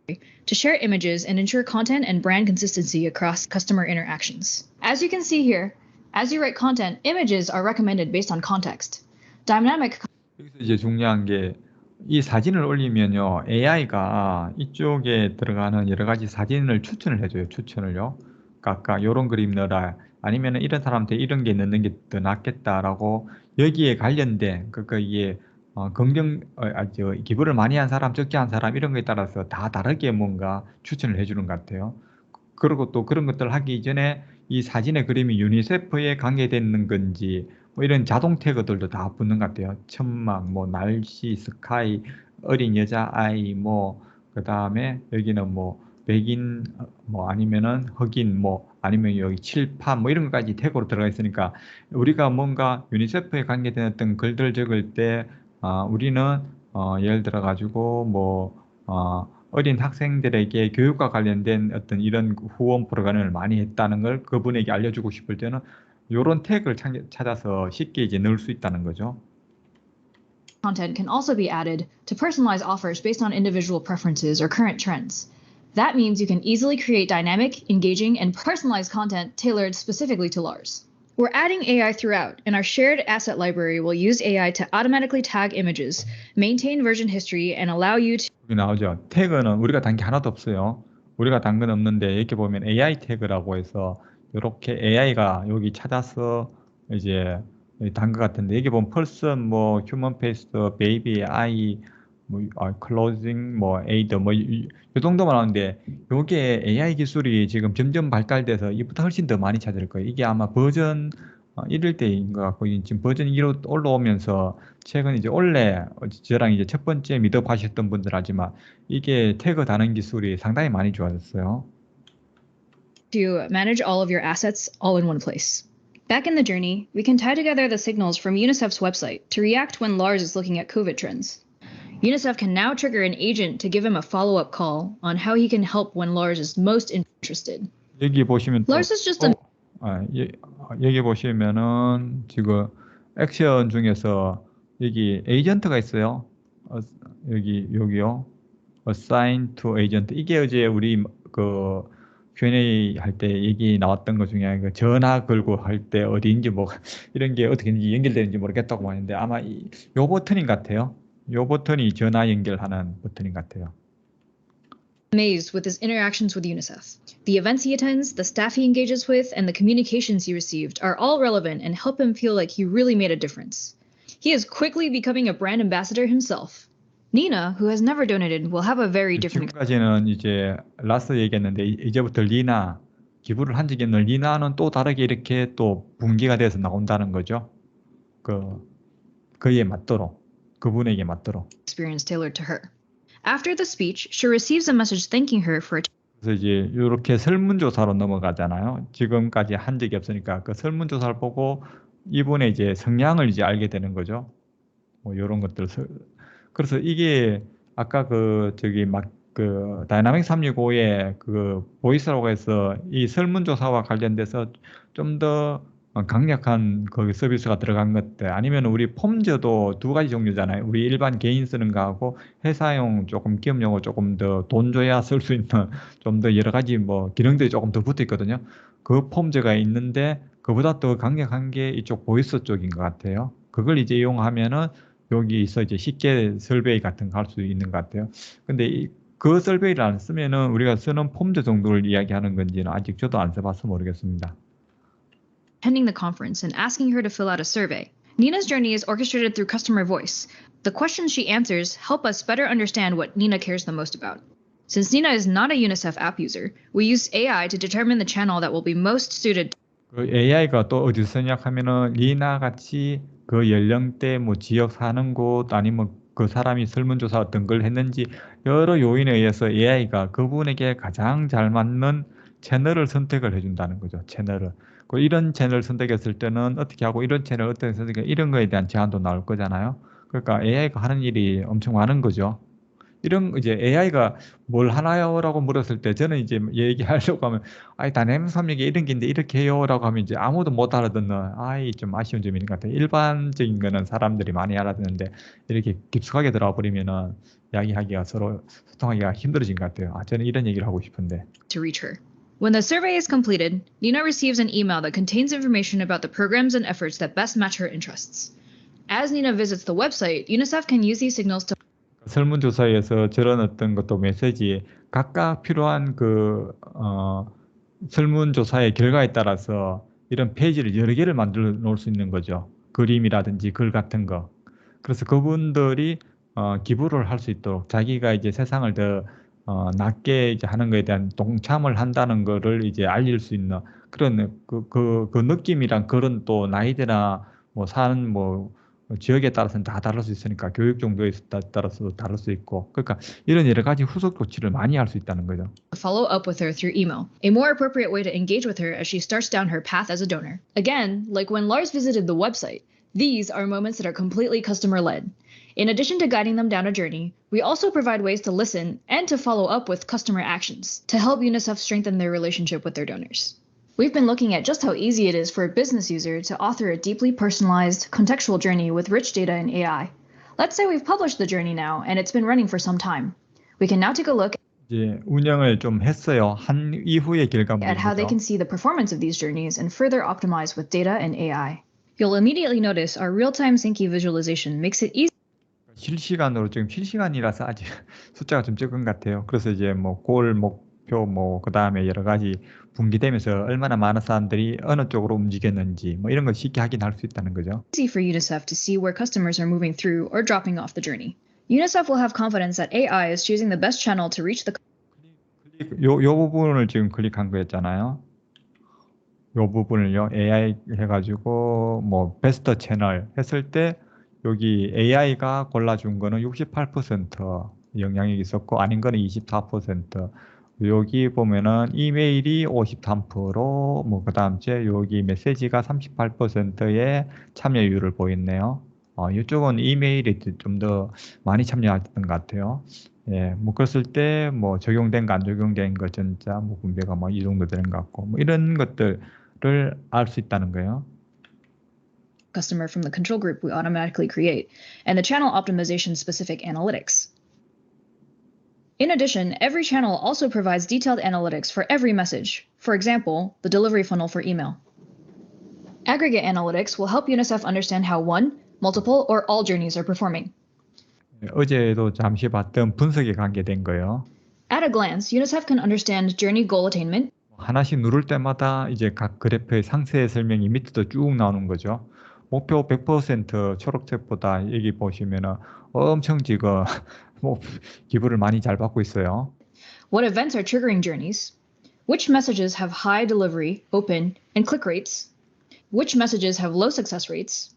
[SPEAKER 6] To share images and ensure content and brand consistency across customer interactions. As you can see here, as you write content, images are recommended based on context. Dynamic
[SPEAKER 1] 여기서 이제 중요한 게 이 사진을 올리면요, AI가 이쪽에 들어가는 여러 가지 사진을 추천을 해줘요. 추천을요. 각각 이런 그림 넣어라. 아니면 이런 사람한테 이런 게 넣는 게 더 낫겠다라고 여기에 관련된 그러니까 이게 기부를 많이 한 사람, 적게 한 사람 이런 거에 따라서 다 다르게 뭔가 추천을 해주는 것 같아요. 그리고 또 그런 것들을 하기 전에 이 사진의 그림이 유니세프에 관계되는 건지 뭐 이런 자동 태그들도 다 붙는 것 같아요. 천막, 뭐 날씨, 스카이, 어린 여자 아이, 뭐 그다음에 여기는 뭐 백인, 뭐 아니면은 흑인, 뭐 아니면 여기 칠판, 뭐 이런 것까지 태그로 들어가 있으니까 우리가 뭔가 유니세프에 관계된 어떤 글들 적을 때 우리는 예를 들어 가지고 뭐 어린 학생들에게 교육과 관련된 어떤 이런 후원 프로그램을 많이 했다는 걸 그분에게 알려주고 싶을 때는 이런 태그를 찾아서 쉽게 이제 넣을 수 있다는 거죠.
[SPEAKER 6] content can also be added to personalize offers based on individual preferences or current trends. That means you can easily create dynamic, engaging, and personalized content tailored specifically to Lars. We're adding AI throughout, and our shared asset library will use AI to automatically tag images, maintain version history, and allow you to
[SPEAKER 1] 여기 나오죠. 태그는 우리가 단 게 하나도 없어요. 우리가 단 건 없는데 이렇게 보면 AI 태그라고 해서 이렇게 AI가 여기 찾아서 이제 단 것 같은데 여기 보면 person, 뭐 human face, baby, eye, 뭐 closing, 뭐 aid, 뭐 이 정도만 나오는데 요게 AI 기술이 지금 점점 발달돼서 이보다 훨씬 더 많이 찾을 거예요. 이게 아마 버전 1일 때인 것 같고 지금 버전 2로 올라오면서 최근 이제 원래 저랑 이제 첫 번째 미드업 하셨던 분들 알지만 이게 태그 다는 기술이 상당히 많이 좋아졌어요.
[SPEAKER 6] To manage all of your assets all in one place. Back in the journey, we can tie together the signals from UNICEF's website to react when Lars is looking at COVID trends. UNICEF can now trigger an agent to give him a follow-up call on how he can help when Lars is most interested.
[SPEAKER 1] 여기 보시면 또
[SPEAKER 6] Lars is just a
[SPEAKER 1] 여기 보시면은 지금 액션 중에서 여기 에이전트가 있어요. 여기요. assign to agent. 이게 어제 우리 그 Q&A 할 때 얘기 나왔던 것 중에 그 전화 걸고 할 때 어디인지 뭐 이런 게 어떻게 연결되는지 모르겠다고 하는데 아마 요 버튼인 것 같아요. 요 버튼이 전화 연결하는 버튼인 것 같아요.
[SPEAKER 6] amazed with his interactions with UNICEF. The events he attends, the staff he engages with, and the communications he received are all relevant and help him feel like he really made a difference. He is quickly becoming a brand ambassador himself. Nina, who has never donated, will have a very different
[SPEAKER 1] 지금까지는 이제 라스 얘기했는데 이제부터 리나 기부를 한 적이 없는 리나는 또 다르게 이렇게 또 분기가 돼서 나온다는 거죠. 그에 맞도록 그분에게 맞도록.
[SPEAKER 6] experience tailored to her. After the speech, she receives a message thanking her for
[SPEAKER 1] 그래서 이제 이렇게 설문조사로 넘어가잖아요. 지금까지 한 적이 없으니까 그 설문조사를 보고 이분의 이제 성향을 이제 알게 되는 거죠. 뭐 이런 것들. 그래서 이게 아까 다이나믹 365의 그 보이스라고 해서 이 설문조사와 관련돼서 좀 더 강력한 거기 서비스가 들어간 것들 아니면 우리 폼즈도 두 가지 종류잖아요. 우리 일반 개인 쓰는 거하고 회사용 조금 기업용으로 조금 더 돈 줘야 쓸 수 있는 좀 더 여러 가지 뭐 기능들이 조금 더 붙어 있거든요. 그 폼즈가 있는데 그보다 더 강력한 게 이쪽 보이스 쪽인 것 같아요. 그걸 이제 이용하면은 여기서 이제 쉽게 설베이 같은 거 할 수 있는 것 같아요. 근데 그 설베이를 안 쓰면은 우리가 쓰는 폼즈 정도를 이야기하는 건지는 아직 저도 안 써봐서 모르겠습니다.
[SPEAKER 6] attending the conference and asking her to fill out a survey. Nina's journey is orchestrated through customer voice. The questions she answers help us better understand what Nina cares the most about. Since Nina is not a UNICEF app user, we use AI to determine the channel that will be most suited.
[SPEAKER 1] 그 AI가 또 어디서 쓰냐 하면은 리나 같이 그 연령대 뭐 지역 사는 곳 아니면 그 사람이 설문조사 어떤 걸 했는지 여러 요인에 의해서 AI가 그분에게 가장 잘 맞는 채널을 선택을 해준다는 거죠. 채널을. 이런 채널을 선택했을 때는 어떻게 하고 이런 채널을 어떻게 선택해 이런 거에 대한 제안도 나올 거잖아요. 그러니까 AI가 하는 일이 엄청 많은 거죠. 이런 이제 AI가 뭘 하나요라고 물었을 때 저는 이제 얘기하려고 하면 다이내믹 365 이런 게 있는데 이렇게 해요라고 하면 이제 아무도 못 알아듣는 좀 아쉬운 점이 있는 것 같아요. 일반적인 거는 사람들이 많이 알아듣는데 이렇게 깊숙하게 들어가 버리면은 이야기하기가 서로 소통하기가 힘들어진 것 같아요. 저는 이런 얘기를 하고 싶은데.
[SPEAKER 6] To reach her. When the survey is completed, Nina receives an email that contains information about the programs and efforts that best match her interests. As Nina visits the website, UNICEF can use these signals to
[SPEAKER 1] 설문조사에서 저런 어떤 것도 메시지 각각 필요한 설문조사의 결과에 따라서 이런 페이지를 여러 개를 만들어 놓을 수 있는 거죠. 그림이라든지 글 같은 거. 그래서 그분들이 기부를 할 수 있도록 자기가 이제 세상을 더 낮게 이제 하는 것에 대한 동참을 한다는 거를 이제 알릴 수 있는 그런 그 느낌이랑 그런 또 나이대나 뭐 사는 지역에 따라서는 다 다를 수 있으니까 교육 정도에 따라서도 다를 수 있고 그러니까 이런 여러 가지 후속 조치를 많이 할 수 있다는 거죠.
[SPEAKER 6] follow up with her through email, a more appropriate way to engage with her as she starts down her path as a donor. Again, like when Lars visited the website, these are moments that are completely customer-led. In addition to guiding them down a journey, we also provide ways to listen and to follow up with customer actions to help UNICEF strengthen their relationship with their donors. We've been looking at just how easy it is for a business user to author a deeply personalized, contextual journey with rich data and AI. Let's say we've published the journey now and it's been running for some time. We can now take a look
[SPEAKER 1] 이제 운영을 좀 했어요. 한 이후의 결과물이죠.
[SPEAKER 6] at how they can see the performance of these journeys and further optimize with data and AI. You'll immediately notice our real-time Sync visualization makes it easy.
[SPEAKER 1] 실시간으로 지금 실시간이라서 아직 숫자가 좀 적은 것 같아요. 그래서 이제 목표 뭐 그다음에 여러 가지 분기되면서 얼마나 많은 사람들이 어느 쪽으로 움직였는지 뭐 이런 걸 쉽게 확인할 수 있다는 거죠.
[SPEAKER 6] Easy for UNICEF to see where customers are moving through or dropping off the journey. UNICEF will have confidence that AI is choosing the best channel to reach the
[SPEAKER 1] 요 부분을 지금 클릭한 거였잖아요. 요 부분을요. AI 해가지고 뭐 베스트 채널 했을 때 여기 AI가 골라준 거는 68% 영향이 있었고 아닌 거는 24%. 여기 보면은 이메일이 53%, 뭐 그다음 제 여기 메시지가 38%의 참여율을 보였네요. 이쪽은 이메일이 좀 더 많이 참여했던 것 같아요. 예, 뭐 그랬을 때 뭐 적용된 거 안 적용된 거 진짜 뭐 분배가 뭐 이 정도 되는 것 같고 뭐 이런 것들을 알 수 있다는 거예요.
[SPEAKER 6] customer from the control group we automatically create, and the channel optimization specific analytics. In addition, every channel also provides detailed analytics for every message. For example, the delivery funnel for email. Aggregate analytics will help UNICEF understand how one, multiple, or all journeys are performing.
[SPEAKER 1] 어제도 잠시 봤던 분석에 관계된 거예요.
[SPEAKER 6] At a glance, UNICEF can understand journey goal attainment,
[SPEAKER 1] 하나씩 누를 때마다 이제 각 그래프의 상세 설명이 밑에도 쭉 나오는 거죠. 목표 100% 초록색보다 여기 보시면은 엄청 지금 뭐 기부를 많이 잘 받고 있어요.
[SPEAKER 6] what events are triggering journeys, which messages have high delivery, open, and click rates, which messages have low success rates,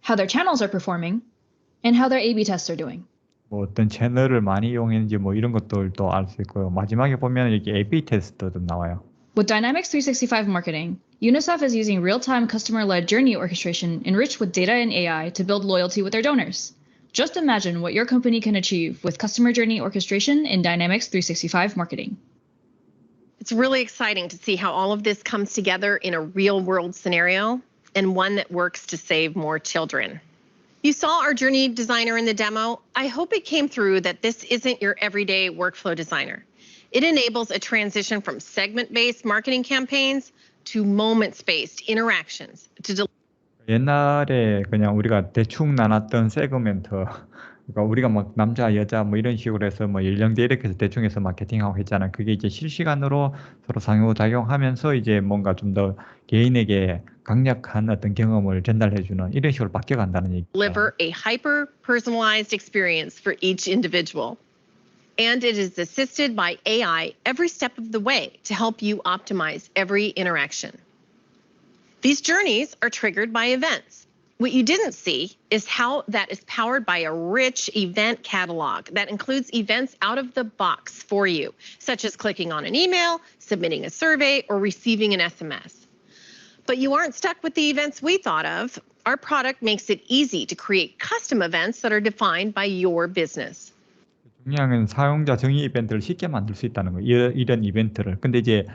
[SPEAKER 6] how their channels are performing, and how their A/B tests are doing.
[SPEAKER 1] 뭐 어떤 채널을 많이 이용했는지 뭐 이런 것들도 알 수 있고요. 마지막에 보면 여기 A/B 테스트도 나와요.
[SPEAKER 6] With Dynamics 365 Marketing, UNICEF is using real-time customer-led journey orchestration enriched with data and AI to build loyalty with their donors. Just imagine what your company can achieve with customer journey orchestration in Dynamics 365 Marketing.
[SPEAKER 3] It's really exciting to see how all of this comes together in a real-world scenario and one that works to save more children. You saw our journey designer in the demo. I hope it came through that this isn't your everyday workflow designer. It enables a transition from segment-based marketing campaigns to moments-based interactions to
[SPEAKER 1] 옛날에 그냥 우리가 대충 나눴던 세그멘트, 그러니까 우리가 막 남자, 여자 뭐 이런 식으로 해서 뭐 연령대 이렇게 해서 대충 해서 마케팅하고 했잖아요. 그게 이제 실시간으로 서로 상호작용하면서 이제 뭔가 좀 더 개인에게 강력한 어떤 경험을 전달해주는 이런 식으로 바뀌어간다는 얘기죠.
[SPEAKER 3] deliver a hyper-personalized experience for each individual. And it is assisted by AI every step of the way to help you optimize every interaction. These journeys are triggered by events. What you didn't see is how that is powered by a rich event catalog that includes events out of the box for you, such as clicking on an email, submitting a survey, or receiving an SMS. But you aren't stuck with the events we thought of. Our product makes it easy to create custom events that are defined by your business.
[SPEAKER 1] 중요한 건 사용자 정의 이벤트를 쉽게 만들 수 있다는 거예요. 이런 이벤트를. 근데 이제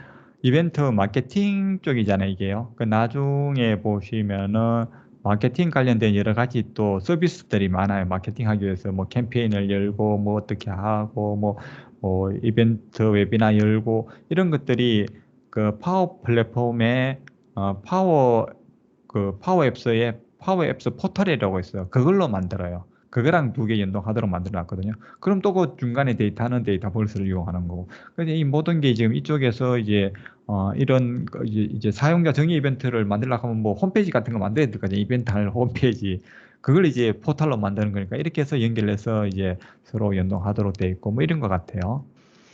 [SPEAKER 1] 이벤트 마케팅 쪽이잖아요, 이게요. 그 나중에 보시면은 마케팅 관련된 여러 가지 또 서비스들이 많아요. 마케팅하기 위해서 뭐 캠페인을 열고 뭐 어떻게 하고 뭐 이벤트 웨비나 열고 이런 것들이 그 파워 플랫폼에 파워 앱스 포털이라고 있어요. 그걸로 만들어요. 그거랑 두 개 연동하도록 만들어놨거든요. 그럼 또 그 중간에 데이터는 데이터베이스를 이용하는 거고. 근데 이 모든 게 지금 이쪽에서 이제 이런 이제 사용자 정의 이벤트를 만들려고 하면 뭐 홈페이지 같은 거 만들어야 될 거죠. 이벤트 할 홈페이지. 그걸 이제 포털로 만드는 거니까 이렇게 해서 연결해서 이제 서로 연동하도록 돼 있고 뭐 이런 것 같아요.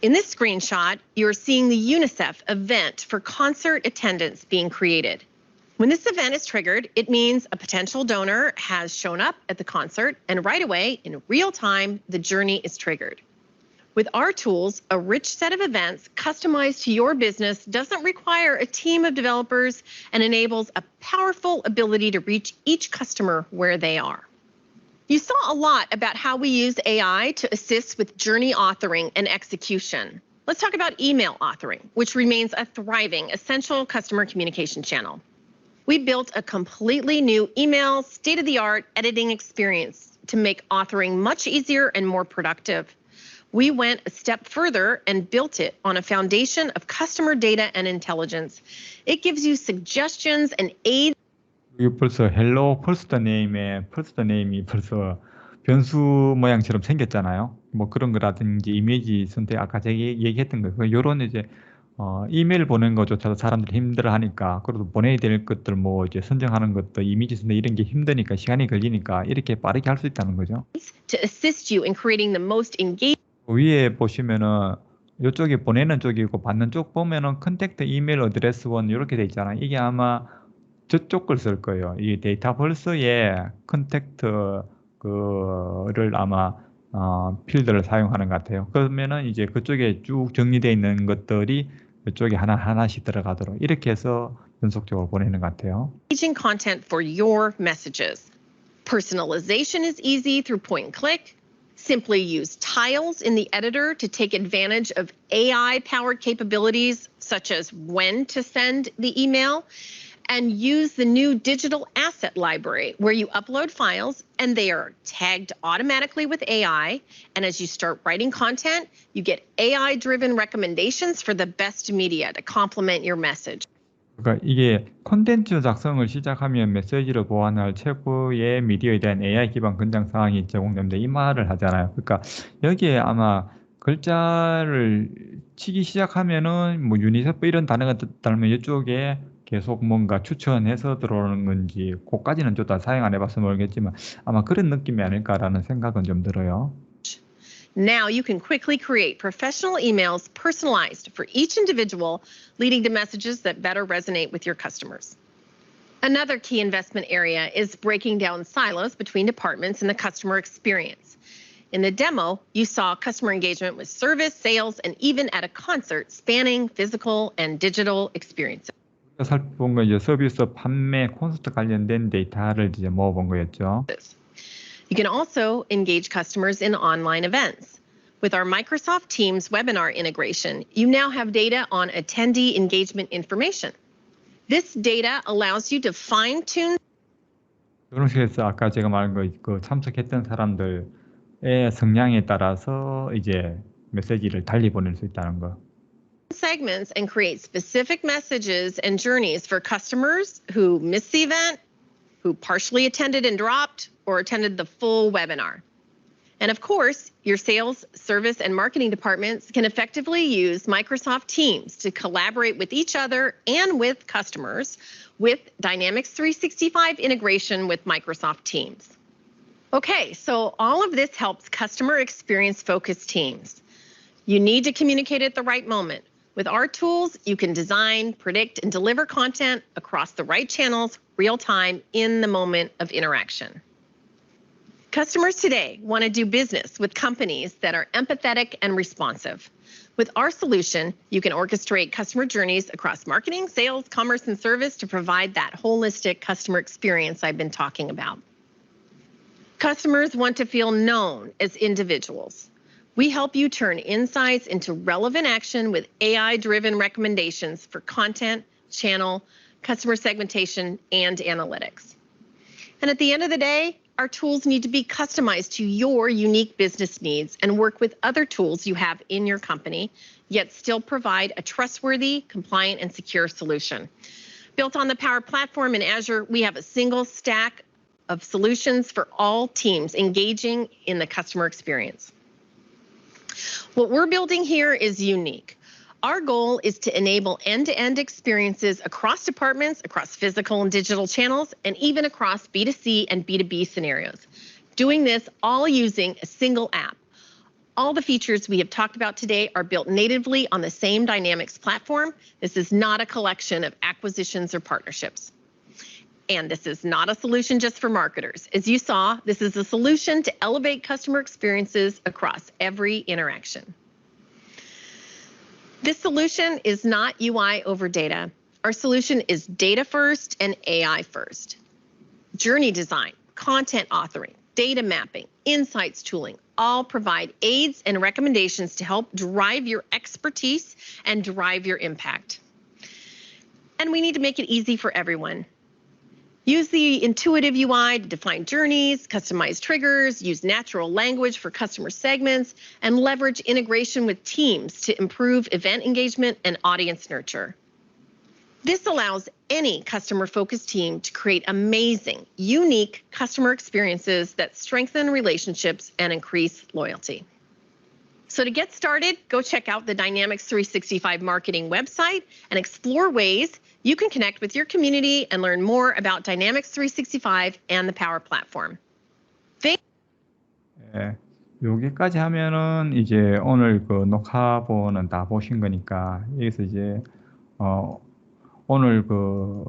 [SPEAKER 3] In this screenshot, you're seeing the UNICEF event for concert attendance being created. When this event is triggered, it means a potential donor has shown up at the concert, and right away, in real time, the journey is triggered. With our tools, a rich set of events customized to your business doesn't require a team of developers and enables a powerful ability to reach each customer where they are. You saw a lot about how we use AI to assist with journey authoring and execution. Let's talk about email authoring, which remains a thriving, essential customer communication channel. We built a completely new email, state-of-the-art editing experience to make authoring much easier and more productive. We went a step further and built it on a foundation of customer data and intelligence. It gives you suggestions and aids.
[SPEAKER 1] 이게 벌써 헬로 퍼스트 네임에 퍼스트 네임이 벌써 변수 모양처럼 생겼잖아요. 뭐 그런 거라든지 이미지 선택 아까 제가 얘기했던 거 요런 이제 이메일 보낸 것조차도 사람들이 힘들어하니까 그래도 보내야 될 것들 뭐 이제 선정하는 것도 이미지 선택 이런 게 힘드니까 시간이 걸리니까 이렇게 빠르게 할 수 있다는 거죠.
[SPEAKER 3] to assist you in creating the most engaging
[SPEAKER 1] 위에 보시면은 이쪽에 보내는 쪽이고 받는 쪽 보면은 컨택트 이메일 어드레스 원 이렇게 돼 있잖아요. 이게 아마 저쪽 걸 쓸 거예요. 이 데이터버스에 컨택트 그를 아마 필드를 사용하는 것 같아요. 그러면은 이제 그쪽에 쭉 정리되어 있는 것들이 이쪽에 하나씩 들어가도록 이렇게 해서 연속적으로 보내는 것 같아요.
[SPEAKER 3] content for your messages. Personalization is easy through point and click. Simply use tiles in the editor to take advantage of AI-powered capabilities such as when to send the email, and use the new digital asset library where you upload files and they are tagged automatically with AI. And as you start writing content, you get AI-driven recommendations for the best media to complement your message.
[SPEAKER 1] 그러니까 이게 콘텐츠 작성을 시작하면 메시지를 보완할 최고의 미디어에 대한 AI 기반 권장 사항이 제공됩니다. 이 말을 하잖아요. 그러니까 여기에 아마 글자를 치기 시작하면은 뭐 유니세프 이런 단어가 달면 이쪽에 계속 뭔가 추천해서 들어오는 건지 그까지는 좀 다 사용 안 해봐서 모르겠지만 아마 그런 느낌이 아닐까라는 생각은 좀 들어요.
[SPEAKER 3] Now you can quickly create professional emails personalized for each individual, leading to messages that better resonate with your customers. Another key investment area is breaking down silos between departments in the customer experience. In the demo, you saw customer engagement with service, sales, and even at a concert spanning physical and digital experiences.
[SPEAKER 1] 살펴본 건 이제 서비스, 판매, 콘서트 관련된 데이터를 이제 모아본 거였죠.
[SPEAKER 3] You can also engage customers in online events. With our Microsoft Teams webinar integration, you now have data on attendee engagement information. This data allows you to fine-tune
[SPEAKER 1] 이런 식에서 아까 제가 말한 그 참석했던 사람들의 성향에 따라서 이제 메시지를 달리 보낼 수 있다는 거.
[SPEAKER 3] segments and create specific messages and journeys for customers who missed the event, who partially attended and dropped, or attended the full webinar. And of course, your sales, service, and marketing departments can effectively use Microsoft Teams to collaborate with each other and with customers with Dynamics 365 integration with Microsoft Teams. Okay, so all of this helps customer experience focused teams. You need to communicate at the right moment. With our tools, you can design, predict, and deliver content across the right channels, real time, in the moment of interaction. Customers today want to do business with companies that are empathetic and responsive. With our solution, you can orchestrate customer journeys across marketing, sales, commerce, and service to provide that holistic customer experience I've been talking about. Customers want to feel known as individuals. We help you turn insights into relevant action with AI-driven recommendations for content, channel, customer segmentation, and analytics. And at the end of the day, our tools need to be customized to your unique business needs and work with other tools you have in your company, yet still provide a trustworthy, compliant, and secure solution. Built on the Power Platform in Azure, we have a single stack of solutions for all teams engaging in the customer experience. What we're building here is unique. Our goal is to enable end-to-end experiences across departments, across physical and digital channels, and even across B2C and B2B scenarios. Doing this all using a single app. All the features we have talked about today are built natively on the same Dynamics platform. This is not a collection of acquisitions or partnerships. And this is not a solution just for marketers. As you saw, this is a solution to elevate customer experiences across every interaction. This solution is not UI over data. Our solution is data first and AI first. Journey design, content authoring, data mapping, insights tooling, all provide aids and recommendations to help drive your expertise and drive your impact. And we need to make it easy for everyone. Use the intuitive UI to define journeys, customize triggers, use natural language for customer segments, and leverage integration with teams to improve event engagement and audience nurture. This allows any customer-focused team to create amazing, unique customer experiences that strengthen relationships and increase loyalty. So to get started, go check out the Dynamics 365 marketing website and explore ways you can connect with your community and learn more about Dynamics 365 and the Power Platform.
[SPEAKER 1] 예, 여기까지 하면은 이제 오늘 그 녹화본은 다 보신 거니까 여기서 이제 오늘 그